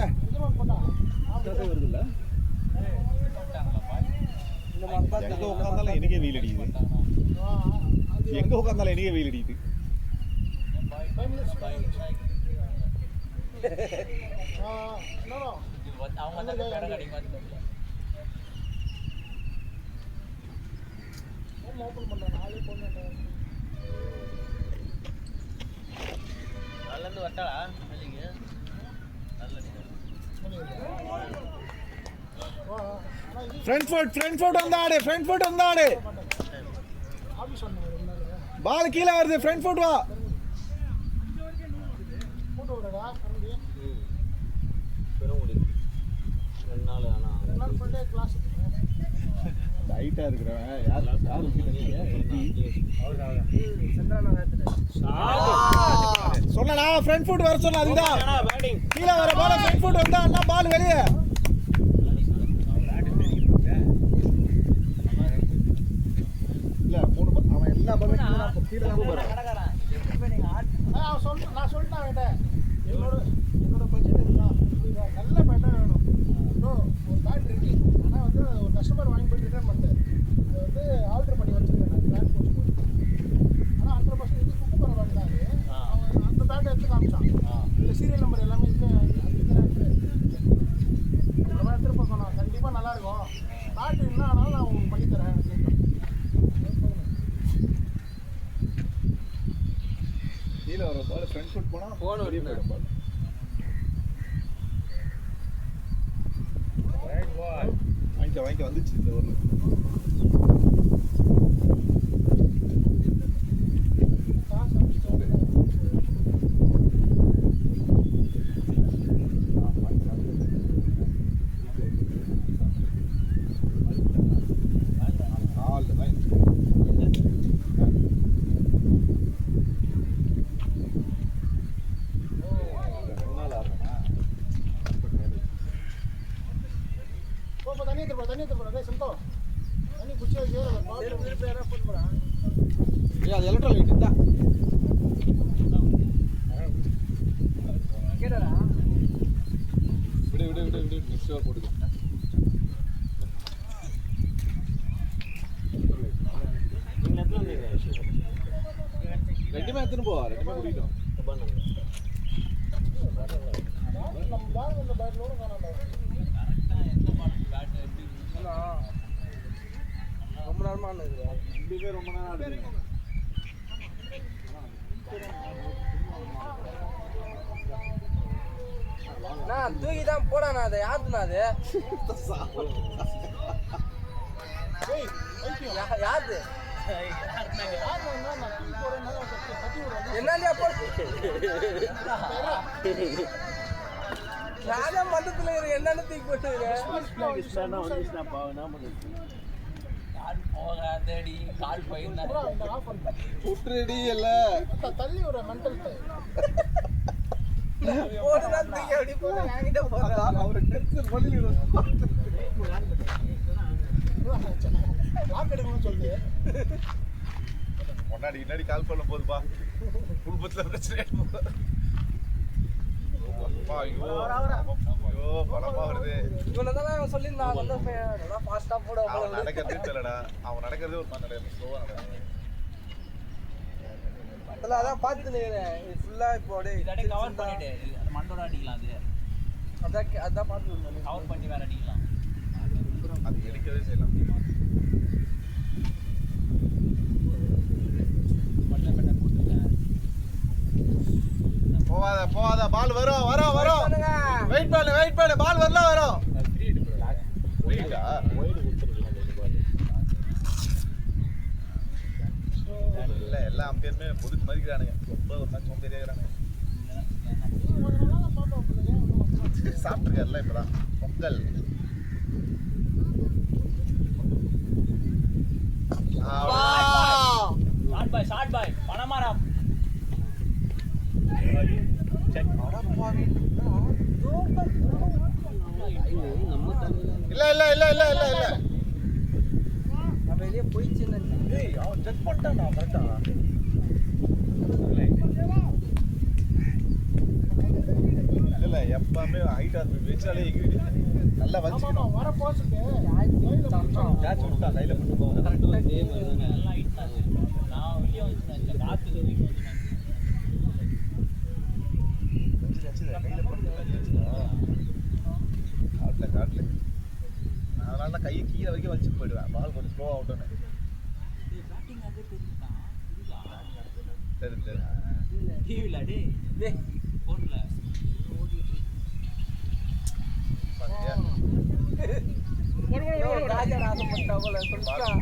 வருது இல்லை, எங்க உட்காந்தாலும் எனக்கே வெயில் அடிக்குது. நல்லது வட்டாளா ஃப்ரண்ட் ஃபுட் வந்தாடு. பால் கீழே வருது. ஃப்ரண்ட் ஃபுட் வா. ஹைட்டா இருக்கிறவன் யாரு சொன்னா ஃப்ரண்ட் ஃபுட் வர சொன்ன. அதுதான் கீழே வர பால் ஃப்ரண்ட் ஃபுட் வந்தா அண்ணா பால் வெளியே. இல்ல அவன் எல்லா பாலும் கீழே தான் போறான். நான் சொல்லிட்டேன் அவன்கிட்ட, என்னோட பட்ஜெட் இதுதான், நல்ல பேட்டா வேணும். ஒரு பேட் இருக்கு, ஆனால் வந்து நல்லா இருக்கும். காட்டு என்ன ஆனாலும் நான் உங்களுக்கு பண்ணி தரேன். கீழே வர பால் ஃப்ரண்ட் ஃபுட் போனால் போன வெளியே போயிடும் பால். வாங்கிக்க வந்துச்சு இந்த ஊரில். தண்ணி எடுத்து சந்தோ தண்ணி குச்சி வச்சு ஃபோன் பண்ணா அது எலக்ட்ரானிக் தான் கேடா விடு நெக்ஸ்ட் ஓவர் போடுங்க. ரெண்டுமே எடுத்துன்னு போ, ரெண்டுமே குடிக்கணும். நம்ம பால் இந்த பேட்லோட காணாம ரொம்ப நேரமா ஆனது. ரெண்டு பேர் ரொம்ப நேரம் ஆடுறீங்க. நான் தூக்கி தான் போடானா அதை யாருண்ணா அது யாரு என்னையா போட்டு நானே மந்தத்துல இருக்கு என்னன்னு தூக்கி போட்டுருக்கேன். போகாதடி கால் போயிருந்தா புட்டுடி இல்ல தள்ளி ஒரு மென்டல் போடுதான் தூக்கி அப்படி போட என்கிட்ட போறா அவரு டென்ஷன் பண்ணிடுறோம். லாக் எடுக்கணும்னு சொல்லுது. முன்னாடி கால் பண்ண போதுப்பா குடும்பத்துல பிரச்சனை. ஐயோ பலமா வருது. இவனதான் சொல்லி நான் வந்து நல்லா ஃபாஸ்டா போட அவன் நடக்கிறதே தெரியலடா. அவன் நடக்கிறதே ஒரு மாதிரி நடக்கும், ஸ்லோவா நடக்கும். அதான் பார்த்துட்டு இது ஃபுல்லா இப்போ அப்படியே கவர் பண்ணிட்டு மண்டோட அடிக்கலாம். அதான் பார்த்து கவர் பண்ணி வேற அடிக்கலாம். அது எடுக்கவே செய்யலாம். போவாத பால் வரும். வெயிட் பண்ணு பால் வரலாம் வரும். இல்ல எல்லா அம்பேருமே பொதுக்கு மதிக்கிறானுங்க. ரொம்ப ஒரு மாதிரி சோம்பேறியா இருக்கிறானுங்க. சாப்பிட்டுருக்காருல இப்பதான் பொங்கல். ஷார்ட் பாய் பணமாராம் இல்ல வெளியே போயிடுச்சு. அவன் செக் பண்ணிட்டான்டா கரெக்டா. இல்ல எப்பவுமே ஹைட் ஆகுது வச்சாலே எகிரி நல்லா வச்சுக்கணும். வர போஸ்க்கு கேட்ச் விட்டா கையில போட்டு போவாங்க. நான் வெளியே வந்து காத்து காட்டுல அதனால கையை கீழே வரைக்கும் வச்சுட்டு போயிடுவேன். பால் கொஞ்சம் ஸ்லோ அவுட்டுன்னு சரி டிவில டேய் போன்ல பாத்தியா ராஜா ஆசைப்பட்டா போல சொல்லிட்டான்.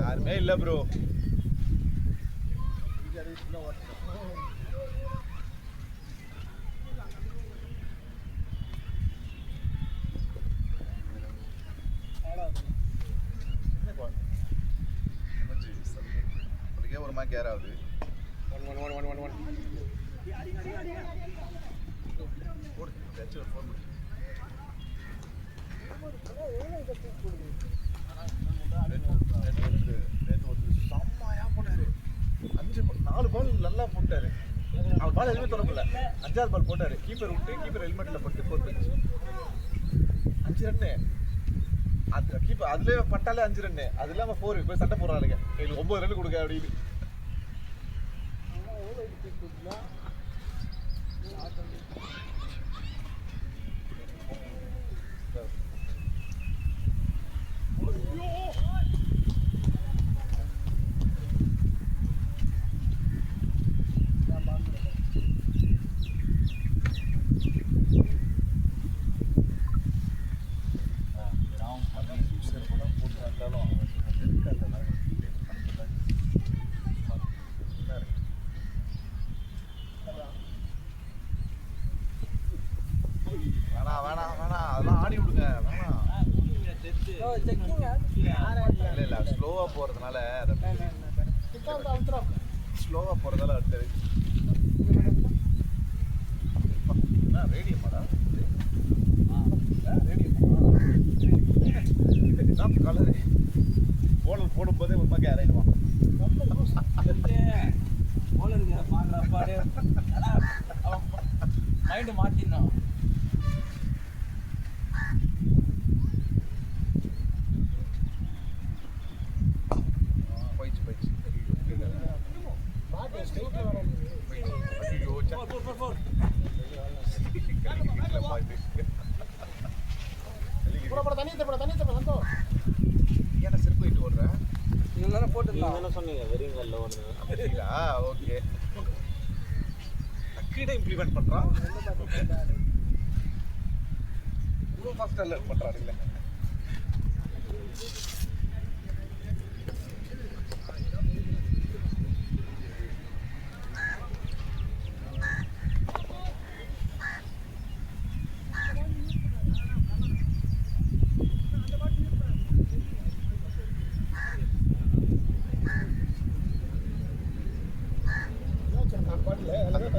யாருமே இல்ல ப்ரோ. ஒரு மாதிரி கேர் ஆகுது. செம்மையா போட்டாரு. 4 பால் நல்லா போட்டாரு. அவர் பால் எதுவுமே தொடங்கல. 5வது பால் போட்டாரு. கீப்பர் விட்டு கீப்பர் ஹெல்மெட்ல பட்டு 5 ரன்னு. அது கீப்பர் அதுலயே பட்டாலே 5 ரன்னு. அது இல்லாம 4 போய் சண்டை போடுறாங்க. 9 ரன் கொடுக்க அப்படின்னு. இல்ல ஸ்லோவா போறதுனால ஸ்லோவா போறதால அடுத்தது ரேடியமாடா ரேடியம் கலரு போலர் போடும்போதே ஒரு மாதிரி இறங்கிடுவான் மைண்டு மாத்தினா போயிடுச்சு ஏன்னா செருப்பு போயிட்டு ஓடுறேன் என்ன சொன்னீங்க வெறிங்கல்ல ஒன்று ஓகே அக்கீட இம்ப்ளிமெண்ட் பண்றான் இவ்வளோ ஃபாஸ்ட்டாக லேர்ன் பண்றாரு இல்லை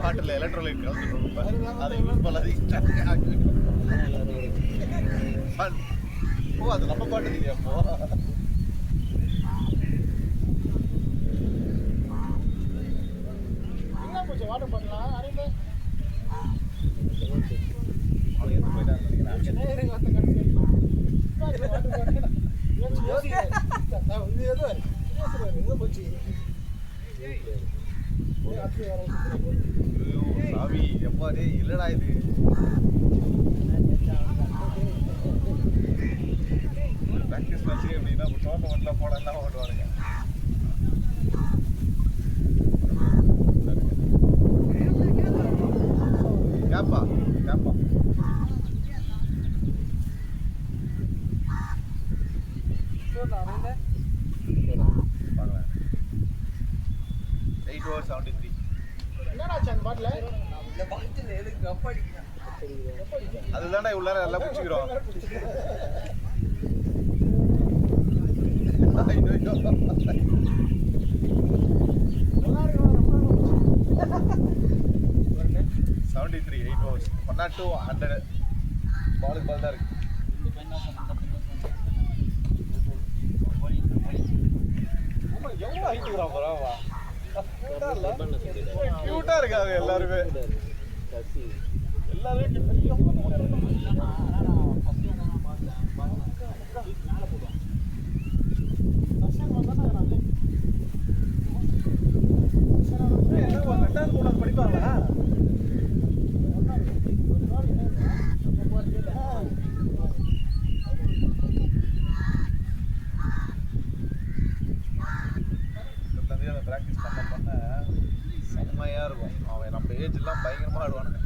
பாட்டில் எலக்ட்ரோலைட் கலந்துருக்கும் அதை யூஸ் பண்ணாதீங்க ஓ அது நம்ம பாட்டு இல்லையா அப்போ என்ன போச்சு வாட்டர் பாட்டிலாம் அறிந்து அவனுக்கு எது போயிட்டாங்க சாமி எப்பாடே இல்லடா இது ப்ராக்டிஸ் மேட்ச் எப்படின்னா டோர்னமெண்ட்ல போடலாம் ஓடுவானுங்க கேப்பா பார்க்கலாம் 8/73 என்னடாச்சு அந்த பாட்டில் அதுதான்டா இவ்வளோ நேரம் எல்லாம் பிடிச்சிக்கிறோம் நல்லா இருக்கு 73 8 overs 102 100 பாலுக்கு பால் தான் இருக்கு எவ்வளோ ஹைட்டுக்கிறான் பரவா கியூட்டா இருக்காங்க எல்லாருமே படிப்பாங்களா ப்ராக்டிஸ் பண்ண செம்மையாக இருக்கும் அவன் நம்ம ஏஜ்லாம் பயங்கரமாக ஆடுவானுங்க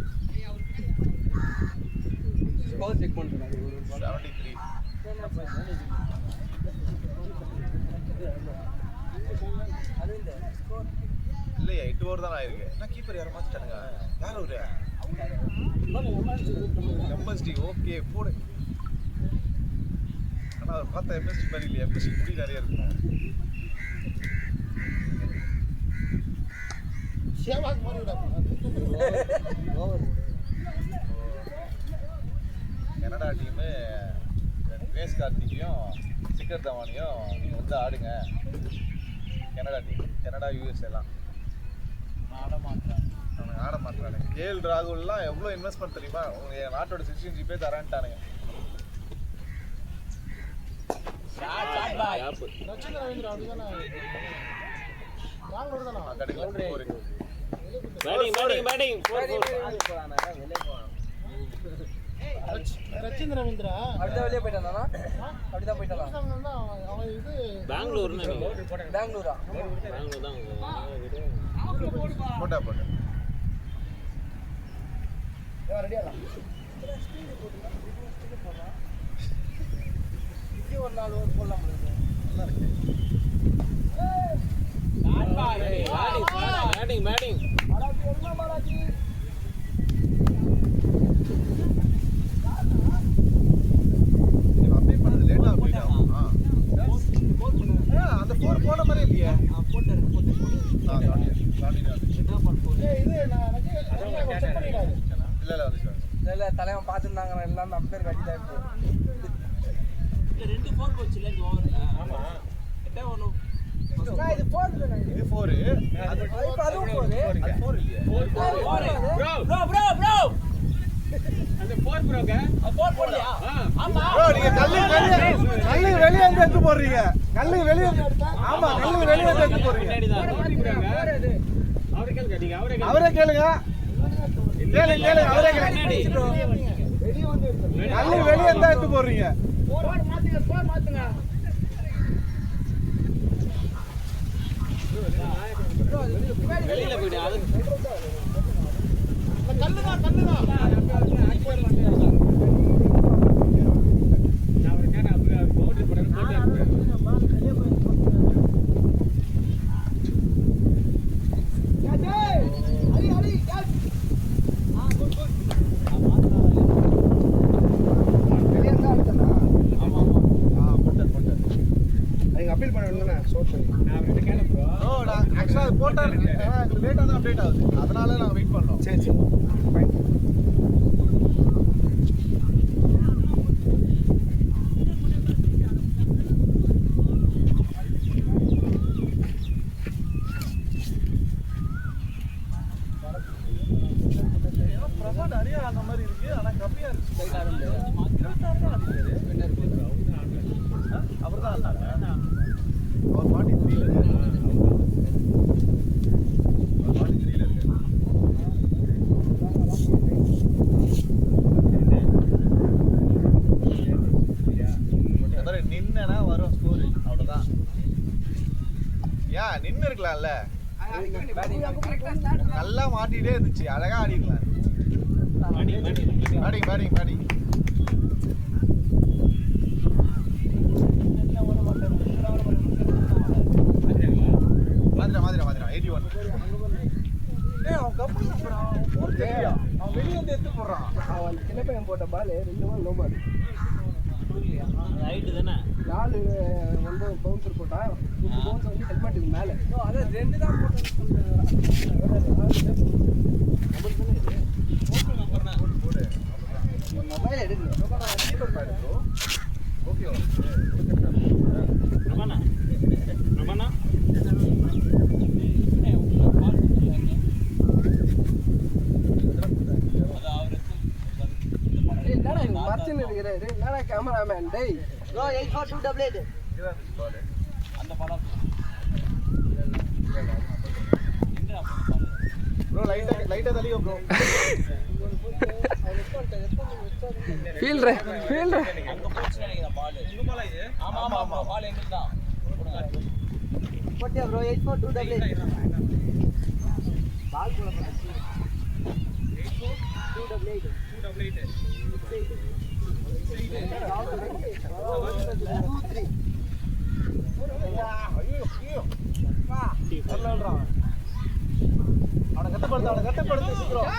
73 இல்லையா 8 ஓவர் தான் ஆயிருக்கு என்ன கீப்பர் யாரும் மாற்றிட்டானுங்க யார் ஒரு எம்எஸ்டி ஓகே போடு ஆனால் அவர் பார்த்தா எம்எஸ்டி மாதிரி இல்லையா எம்எஸ்டி முடி நிறைய இருக்கும் கனடா டீமு கிரேஸ் கார்த்திகையும் சிக்கர் தவானியும் நீங்கள் வந்து ஆடுங்க கனடா டீம் கனடா யூஎஸ் எல்லாம் அவனுக்கு ஆட மாட்டானுங்க கேஎல் ராகுல்லாம் எவ்வளோ இன்வெஸ்ட்மெண்ட் தெரியுமா என் நாட்டோட சிட்டிசன்ஷிப்பே தரான்ட்டானுங்க ரச்சின் ரவீந்திரா அப்படிதான் வெளியே போயிட்டானா அப்படிதான் போயிட்டானா அவன் இது பெங்களூர் பெங்களூரா போட்டா போட்டு ஒரு நாள் ஒரு போடலாம் நல்லா இருக்கு பேட்டிங் அப்டேட் பண்ணது லேட்டாக போயிட்டான் இல்ல தலைவன் பார்த்துருந்தாங்க எல்லாம் நம்ம பேர் கட்டிதான் இப்போ இல்ல 2 4 போச்சுல இந்த ஓவர்ல ஆமா எட்டே ஒன்னு இது 4 இல்ல இது 4 அது அதுவும் 4 அது 4 இல்லையா ப்ரோ அந்த 4 ப்ரோங்க 4 போடலையா ஆமா ப்ரோ நீங்க கல்லு வெளிய வந்து எடுத்து போடுறீங்க கல்லு வெளிய ஆமா கல்லு வெளிய வந்து எடுத்து போடுறீங்க பின்னாடி தான் அவரே கேளுங்க நீங்க அவரே கேளுங்க அவரே கேளுங்க வெளிய வந்து கல்லு வெளிய வந்து எடுத்து போடுறீங்க மாத்துங்க வெளியில போய்டு அது கல்லுதான் நான் ஒரு கேன பவுண்டரி போட்டு அப்பீல் பண்ண வேணும்னா சோஷல் நான் ஒரு கேன ப்ரோ நான் ஆக்சுவலா போட்டா லேட்டா தான் அப்டேட் ஆகுது அதனால நான் வெயிட் பண்ணோம் சரி ஃபைன் பிரசாத் நிறைய அந்த மாதிரி இருக்கு ஆனா கம்மியா இருக்கு அவர் தான் அவர் 43 ல இருக்காரு நின்னா வரும் ஸ்கோர் அவ்வளவுதான் ஏன் நின்னு இருக்கலாம்ல நல்லா மாட்டிட்டே இருந்துச்சு அழகா ஆடிக்கலாம் பேட்டிங் மாதிரா 81 அவன் கம்பெனி அவன் வெளியே வந்து எடுத்து போடுறான் அவன் சின்ன பையன் போட்ட பால் 2 பால் நோ பால் ரைட் தானே 4 9 பவுன்சர் போட்டா 2 பவுன்ஸ் வந்து ஹெல்மெட்டுக்கு மேல அத 2 தான் போடு மொபைல் எடுக்கல keeper bat bro okay Ramana என்னடா இது மர்ச்சன் இருக்கிறாரு என்னடா கேமராமேன் டேய் ப்ரோ 84288 இதுதான் பால் அந்த படம் ப்ரோ லைட்டா தள்ளியோ ப்ரோ ஃபீல்டர் அங்க போச்சு நினைக்கிறேன் பால் உங்க பால் இது ஆமா பால் எங்க தான் போட்டியா ப்ரோ 84288 பால் போட மாட்டேன் 84288 அவனை கட்டப்படுத்து சீக்கிரம்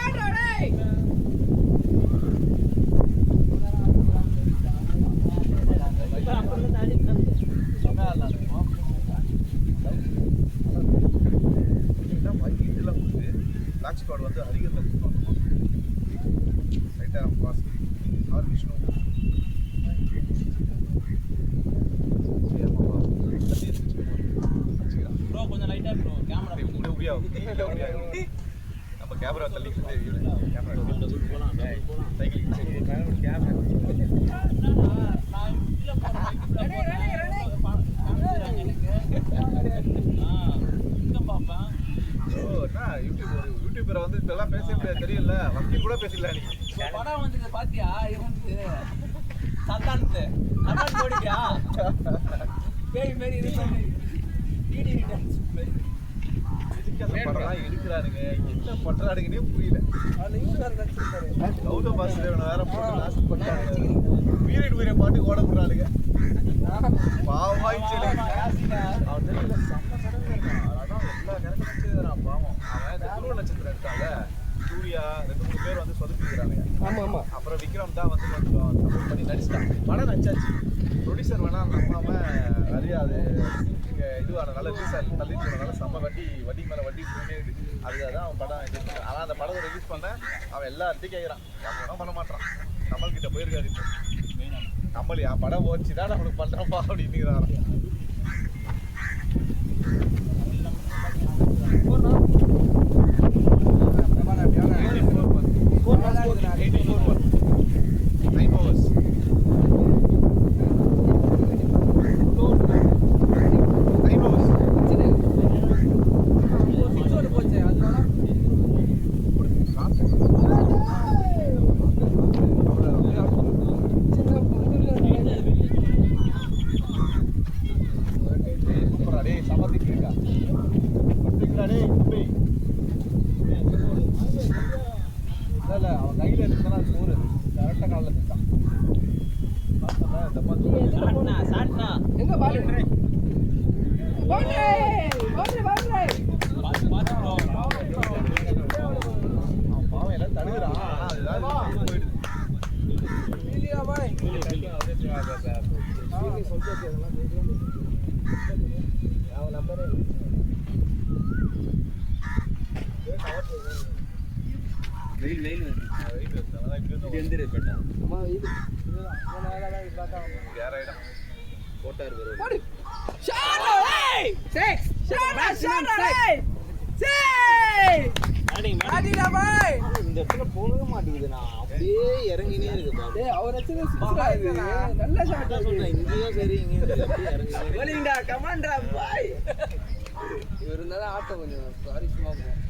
லாக் ஸ்குவாட் வந்து ஹரிகர்ல கூப்பிட்டு ரைட்டா பாஸ் ஆர் விஷ்ணு ப்ரோ கொஞ்சம் லைட்டா ப்ரோ கேமரா நம்ம கேமரா தள்ளிக்கிட்டே கேமரா போலாம் சைக்கிள் யூடியூபரை வந்து இதெல்லாம் பேச முடியாது தெரியல வக்கீல் கூட பேசல நீ படம் வந்து பாத்தியா இவனுக்கு சத்தானது அதான் போடியா பேய் மாதிரி இது பண்ணி டிடி ரிட்டர்ன்ஸ் மாதிரி எடுக்கிறானுங்க என்ன பண்றானுங்கன்னே புரியல கௌதம் வாசுதேவன் வேற போட்டு லாஸ்ட் பண்ணாங்க உயிரின் பாட்டு ஓட போடுறானுங்க பாவமாயிடுச்சு அவன் தெரியல செம்ம சடங்கு அதான் எல்லா கணக்கு பாவம் அவன் துருவ நட்சத்திரம் இருக்காங்க சூர்யா 2-3 பேர் வந்து சொதப்பிக்கிறானுங்க ஆமா அப்புறம் விக்ரம் தான் வந்து சப்போர்ட் பண்ணி நடிச்சிட்டான் படம் நடிச்சாச்சு ப்ரொடியூசர் வேணா நம்பாம நிறைய அது இதுவான நல்ல ரீசால் தள்ளிட்டு நல்ல செம்ம வட்டி மேலே வட்டி போயிட்டே இருக்கு. அதுக்காக தான் அவன் படம் ரிலீஸ் பண்ணான். ஆனால் அந்த படத்தை ரிலீஸ் பண்ண அவன் எல்லார்ட்டையும் கேட்குறான், அவன் பண்ண மாட்டான். நம்மள்கிட்ட போயிருக்காரு இப்போ நம்மள என் படம் போச்சு தான் நம்மளுக்கு பண்ணுறப்பா அப்படின்னுக்கிறான். அவன் கையில் எடுத்தா சோறு கரெக்டாக காலில் திட்டான். எங்க பாலு அவன் பாவம் எல்லாம் தடுக்கிறான். ஆனால் அதுதான் போயிடுது. இந்த இடத்துல போகவே மாட்டேங்குதுண்ணா, அப்படியே இறங்கினே இருக்கு. அவர் நல்ல ஷாட் சொல்றேன், இங்கேயும் சரி இங்கேயும் சரி அப்படியே இறங்குங்க. கமாண்டா பாய். இவர் இருந்தாலும் ஆட்டம் கொஞ்சம் சுவாரஸ்யமா போகும்.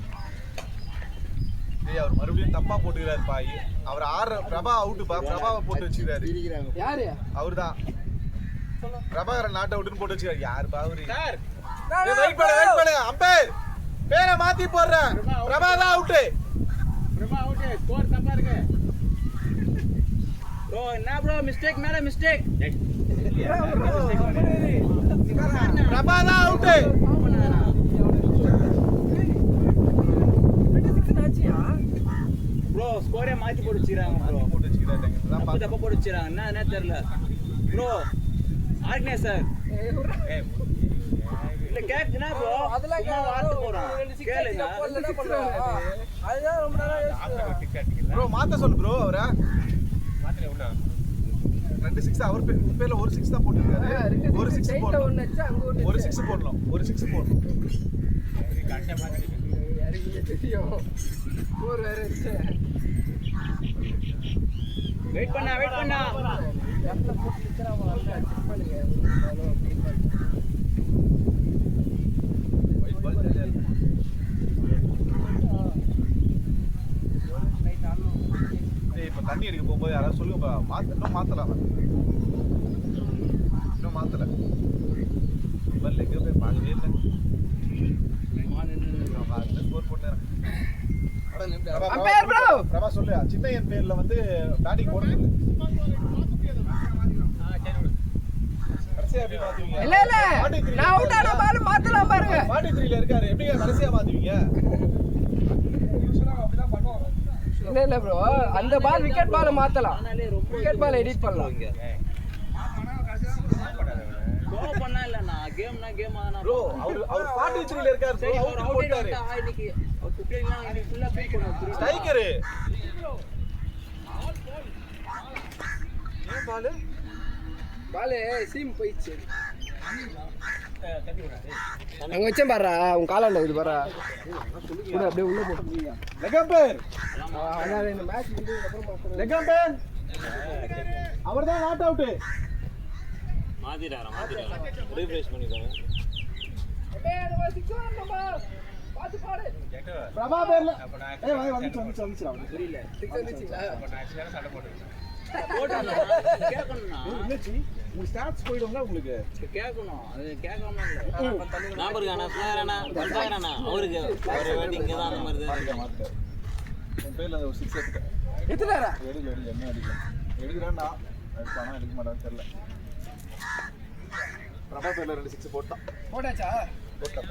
அவர் மறுபடியும் தப்பா போட்டுக்கிறாரு பாய். அவர் ஆறு பிரபா அவுட்டுப்பா, பிரபாவை போட்டு வச்சுக்கிறாரு. யாரு அவரு தான் பிரபாகரன் நாட் அவுட்னு போட்டு வச்சுக்கிறாரு. யாரு பாவரு அம்பேர் பேரை மாத்தி போடுறேன். பிரபா தான் அவுட்டு. ப்ரோ என்ன ப்ரோ மிஸ்டேக் மேல மிஸ்டேக். பிரபா தான் அவுட்டு. ப்ரோ ஸ்கோரே மாத்தி போட்டு வச்சிராங்க ப்ரோ. போட்டு வச்சுக்கிறாரு. தப்பா போட்டு வச்சிராங்க. என்ன தெரியல ப்ரோ. ஆர்கனைசர் இல்ல கேக்குனா ப்ரோ, அதெல்லாம் வார்த்தை போறான் கேளுங்க. அதுதான் ரொம்ப நேரம் ப்ரோ மாத்த சொல்லு ப்ரோ. அவரை மாத்திர உள்ள 2 6 அவர் பேர்ல ஒரு 6 தான் போட்டுருக்காரு. ஒரு 6 போடணும். ஒரு 6 போடணும். ஒரு 6 போடணும். வெயிட் பண்ணா இப்போ தண்ணி அடிக்க போகும்போது யாராவது சொல்லுங்க, இன்னும் மாத்தலாம். இன்னும் மாத்தல. லெக்க போய் பார்க்கவே இல்லை. ஸ்கோர் போட்டேன். பிரபா சொல்லு, சின்னையன் பேர்ல வந்து பேட்டிங் போட சொல்லு. இல்ல நான் அவுட் ஆன பால் மாத்தலாம் பாருங்க. 43ல இருக்காரு. எப்படி கடைசியா மாத்துவீங்க? இல்ல ப்ரோ, அந்த பால் விக்கெட் பால் மாத்தலாம். விக்கெட் பால் எடிட் பண்ணலாம். கோ பண்ணா இல்லனா கேம்னா கேம் ஆனா ப்ரோ அவர் 43ல இருக்காரு. ப்ரோ அவுட் போட்டாரு. இன்னைக்கு குப்ளிங்னா இன்னைக்கு ஃபுல்லா பீக் பண்ணு. ஸ்ட்ரைக்கர் ஏன் பால் சீம் போயிடுச்சு. அங்க வச்சேன் பாரு, உன் காலாண்ட இது பாரு. கூட அப்படியே உள்ள போ. லெகம்பேர் அதான் இந்த மேட்ச் முடிஞ்சதுக்கு அப்புறம் பாக்குறேன். லெகம்பேர் அவர்தான் நாட் அவுட். மாத்திட்டாரா ரீஃப்ரெஷ் பண்ணிக்கோங்க. அப்படியே நம்ம 6 வரணுமா? பாத்து பாரு. பிரபா பேர்ல வந்துச்சு அவனுக்கு புரியல. 6 வந்துச்சுங்களா? அப்ப நான் சேர சண்டை போடுறேன். போடானே கேக்கணும்னா இல்லச்சி உங்க ஸ்டாட்ஸ் போய்டும்ல உங்களுக்கு. கேக்கணும். அது கேட்காம இல்ல. நம்பர் காணா ஸ்லாரனா பண்றானா அவருக்கு அவர் வெயிட்டிங் தான் அந்த மாதிரி தான் மாத்திட்டாரு. உன் பேர்ல ஒரு 6 எடுத்துட்டேன். எத்தனைடா? எடுங்க என்ன அடிக்கலாம். எடுக்கறான்டா. எடுப்பானா எடுக்க மாட்டான்னு தெரியல. பிரபா பேர்ல 2 6 போட்டான். போடாச்சா? போட்டான்.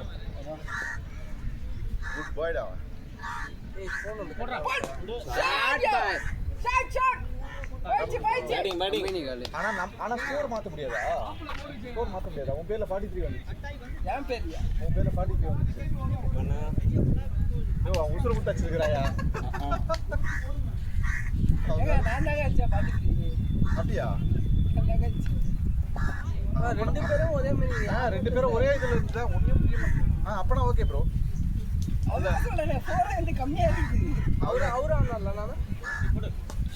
குட் பாய் டா. ஏய் போன் வந்து போடுறா. Shot shot. பேட்டிங் பேட்டிங் ஆனா ஸ்கோர் மாத்த முடியாதா? ஸ்கோர் மாத்த முடியாதா? உன் பேர்ல 43 வந்துச்சு. என் பேரியா உன் பேர்ல 43 வந்துச்சு. ஐயோ அவன் உசுர விட்டு வச்சிருக்காயா? நான் தாங்க அடிச்சேன் 43. அப்படியா? ரெண்டு பேரும் ஒரே மாதிரி. ரெண்டு பேரும் ஒரே இதுல இருந்தா ஒண்ணும் புரியல. அப்பனா ஓகே ப்ரோ. அதான் சொல்றேன் 4 வந்து கம்மியா இருக்கு. அவரு ஆனல்ல நானு.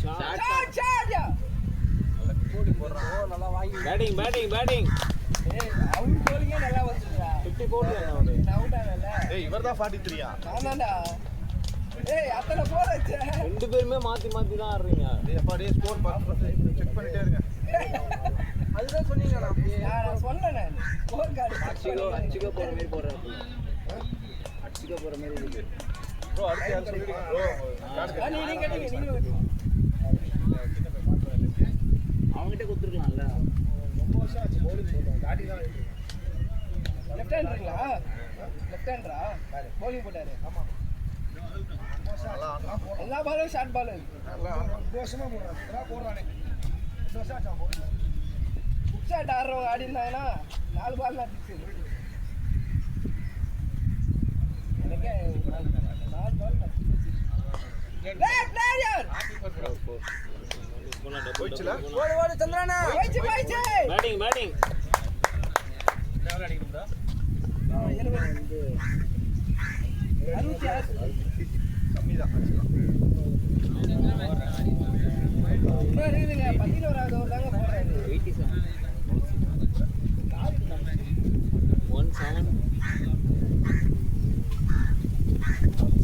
ஷாட் கோடி போடுறான். ஓ நல்லா வாங்கி. Batting batting batting. ஏய் அவரு கோலிங்க நல்லா வந்துடா. 54 என்ன அவரு? நவுடானல. ஏய் இவர்தான் 43 ஆ? நானாடா. ஏய் அத்தனை போர் வச்சே. ரெண்டு பேருமே மாத்தி மாத்தி தான் ஆடுறீங்க. டேய் அப்பா டேய் ஸ்கோர் பார்த்து செக் பண்ணிட்டே இருங்க. அதுதான் சொன்னீங்க நான் சொன்னேனே. ஸ்கோர் கார்டு அச்சிகோ போற மாதிரி போறாரு. அச்சிகோ போற மாதிரி இருக்கு. ப்ரோ அடுத்து யார் சொல்றீங்க ப்ரோ? நீங்க கேட்டீங்க நீங்க அவங்கிட்ட கொடுத்துருக்கலாம்ல. ரொம்ப வருஷம் ஆச்சு பவுலிங் போடுறோம். காடி தான் லெஃப்ட் ஹேண்டருங்களா? லெஃப்ட் ஹேண்டரா? பவுலிங் போட்டாரு. ஆமா. எல்லா பாலும் ஷார்ட் பால். தோஷமா போடுறான். போடுறானே. தோஷா ஆச்சா பவுலிங். ஷாட் ஆடுறவங்க ஆடி இருந்தாங்கன்னா 4 பால் தான் சிக்ஸ். எனக்கே 4 பால் தான் சிக்ஸ். Left player. போயிச்சுல? ஓடு சந்திரனா. போயிச்சு. Batting batting. எவ்வளவு அடிக்கும்டா? 66 கம்மிதான். இருக்குதுங்க 11வது ஓவர் தாங்க போடுறாரு. 87 17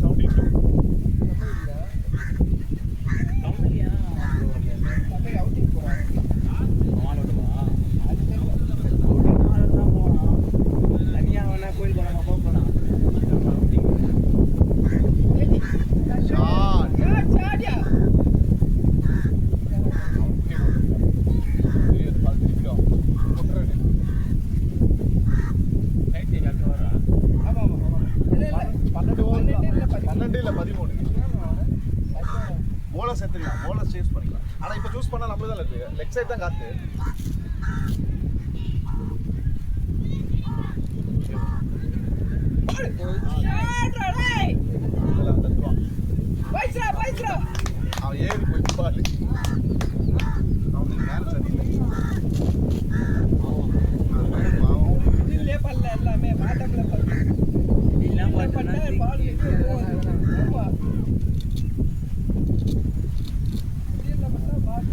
72 கம்மியா தம்பி அவுட்டிங் போறாரு. ஆளோடவா அவுட்டிங் தான் போறான். தனியா வேணா கோயில் போறாம போறான். ஷாட். ஷாட்யா. ஆமா. இல்ல 12 இல்ல 13. போலர் சேர்த்துக்கலாம். போலர் சேஸ் பண்ணிக்கலாம். ஆனா இப்ப சூஸ் பண்ணா நம்ம தான் இருக்கு. லெக் சைடு தான் காத்து. Shot ready. இதெல்லாம் தட்டுவான். பைஸ்ரா. அவன் ஏறி போய் பாரு. அவனுக்கு நேரம் சரியில்லை. இதுலயே பண்ணல எல்லாமே பாட்டம்ல பண்ணல. இல்ல பண்ண பால் ஆமா. இதுல பண்ணா பால்.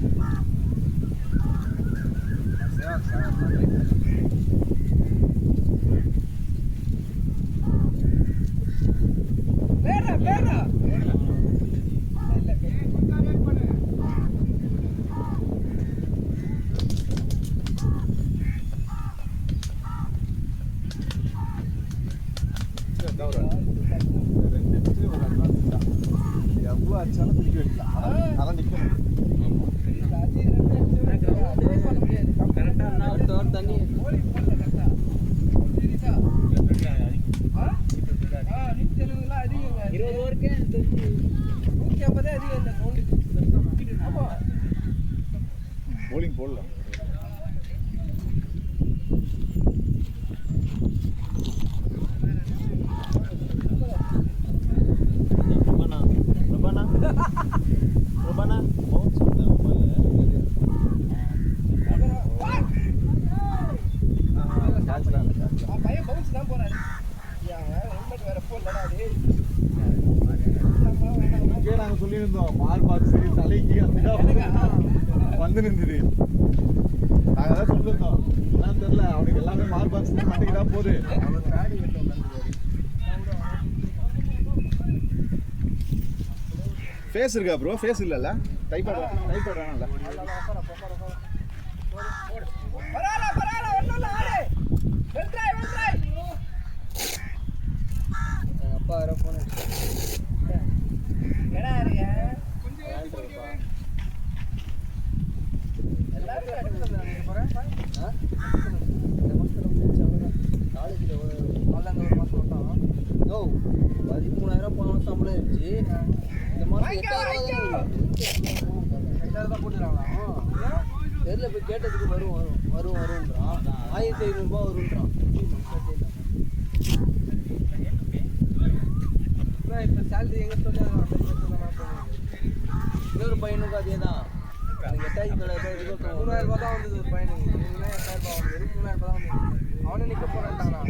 பேரா. எவ்வளோ அடிச்சாலும் திருப்பி வைக்கலாம். அதான் நிற்கணும். கரெக்டா நான் தோர் தண்ணி அதிகம் 20 ஓவருக்கு 150 அதிகம் இந்த கவுண்டுக்கு. ஆமா. போலிங் போடலாம். ரபானா பவுன்ஸ் பண்ண பையன் பவுன்ஸ் தான் போறாரு. ஹெல்மெட் வேற போடலடா டேய். இங்கே நாங்கள் சொல்லியிருந்தோம் மால் பாக்ஸ் தலைக்கு வந்து நின்றுது. நாங்கள் தான் சொல்லியிருந்தோம். என்னன்னு தெரியல அவனுக்கு எல்லாமே மால் பாக்ஸ் மாட்டிக்கு தான் போகுது. ஃபேஸ் இருக்கா ப்ரோ? ஃபேஸ் இல்லைல்ல? டைப் வேணாம்ல? பரவாயில்ல ஒண்ணும் ஆளு வெல்ட்ராய் அப்பா வர போன எடா இருங்க எல்லாரும் அடிக்குறாங்க போறேன் இந்த மாசத்துல முடிச்சவங்க காலேஜ்ல பல்லங்க ஒரு மாசம் விட்டோம். யோ 13000 போன சம்பளம் இருந்துச்சு. இந்த மாசம் 8000 தான் போட்டுறாங்களா தெரியல போய் கேட்டதுக்கு வரும்ன்றான் 1500 வரும்ன்றான் இப்போ சேலரி எங்கே சொல்லி இன்னொரு பையனுக்கும் அதே தான் 3000 தான் வந்தது ஒரு பையனுக்கு 8000 வந்தது 3000 தான் வந்தது அவனே நிற்க போறான்ட்டானா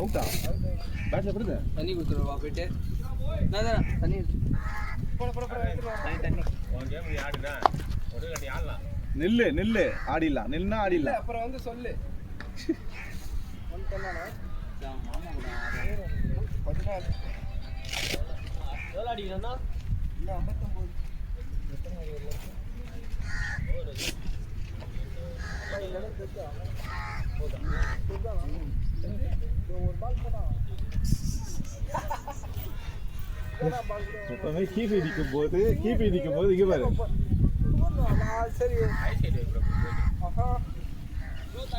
அவுட்டா பேட்ல படுது தண்ணி கொடுத்துருவா போயிட்டு நான் தண்ணி நில்லு ஆடிடலாம் நில்லுனா ஆடிடலாம் அப்புறம் வந்து சொல்லு மாமா கூட 14 எவ்வளோ அடிக்கிறேன்னா இல்லை 59 எப்பவுமே கீபி நிற்கும் போது இங்கே பாரு சரி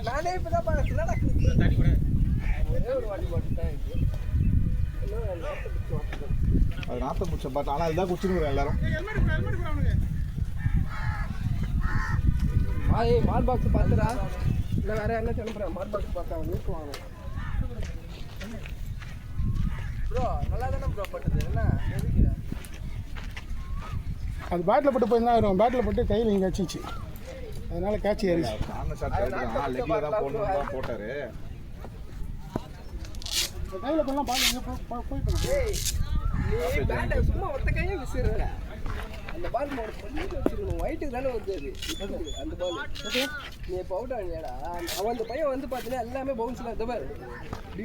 நானே இப்பதான் பாக்கிறேன் ஒரே ஒரு வாட்டி போட்டுட்டேன் அது நாற்றம் முடிச்ச பட் ஆனால் இதுதான் குடிச்சுருக்குறோம் எல்லாரும் மால் பாக்ஸ் பார்த்துடா இல்லை வேற என்ன கிளம்புறேன் மால் பாக்ஸ் பார்த்தா வீட்டு வாங்க ப்ரோ நல்லா தானே ப்ரோ பட்டது என்ன எதுக்கு அது பேட்டில் போட்டு போயிருந்தா வரும் பேட்டில் போட்டு கையில் இங்கே வச்சிச்சு அதனால கேட்ச் ஏறிச்சு கார்னர் ஷாட் எடுத்துக்கலாம் லெக்கில் தான் போடணும் தான் போட்டாரு கையில் பண்ணலாம் பாருங்க போய் ஏய் நீ பேட்டை சும்மா ஒத்த கையை விசிறல அந்த பால் மோட பண்ணி வச்சிருக்கணும் ஒயிட்டுக்கு தானே வருது அது அந்த பால் நீ இப்போ அவுட் ஆனியாடா அவன் அந்த பையன் வந்து பார்த்தீங்கன்னா எல்லாமே பவுன்ஸ்லாம் இந்த பாரு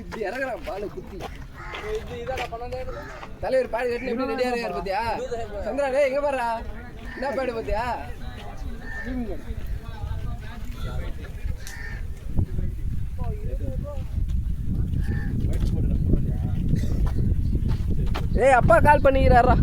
இப்படி இறங்குறான் பாலை குத்தி இது இதான் பண்ணதே தலைவர் பாடி கட்டின எப்படி ரெடியாக இருக்காரு பார்த்தியா சந்திரா டே எங்கே பாடுறா என்ன பாடு பார்த்தியா ஏய் அப்பா கால் பண்ணிக்கிறாரா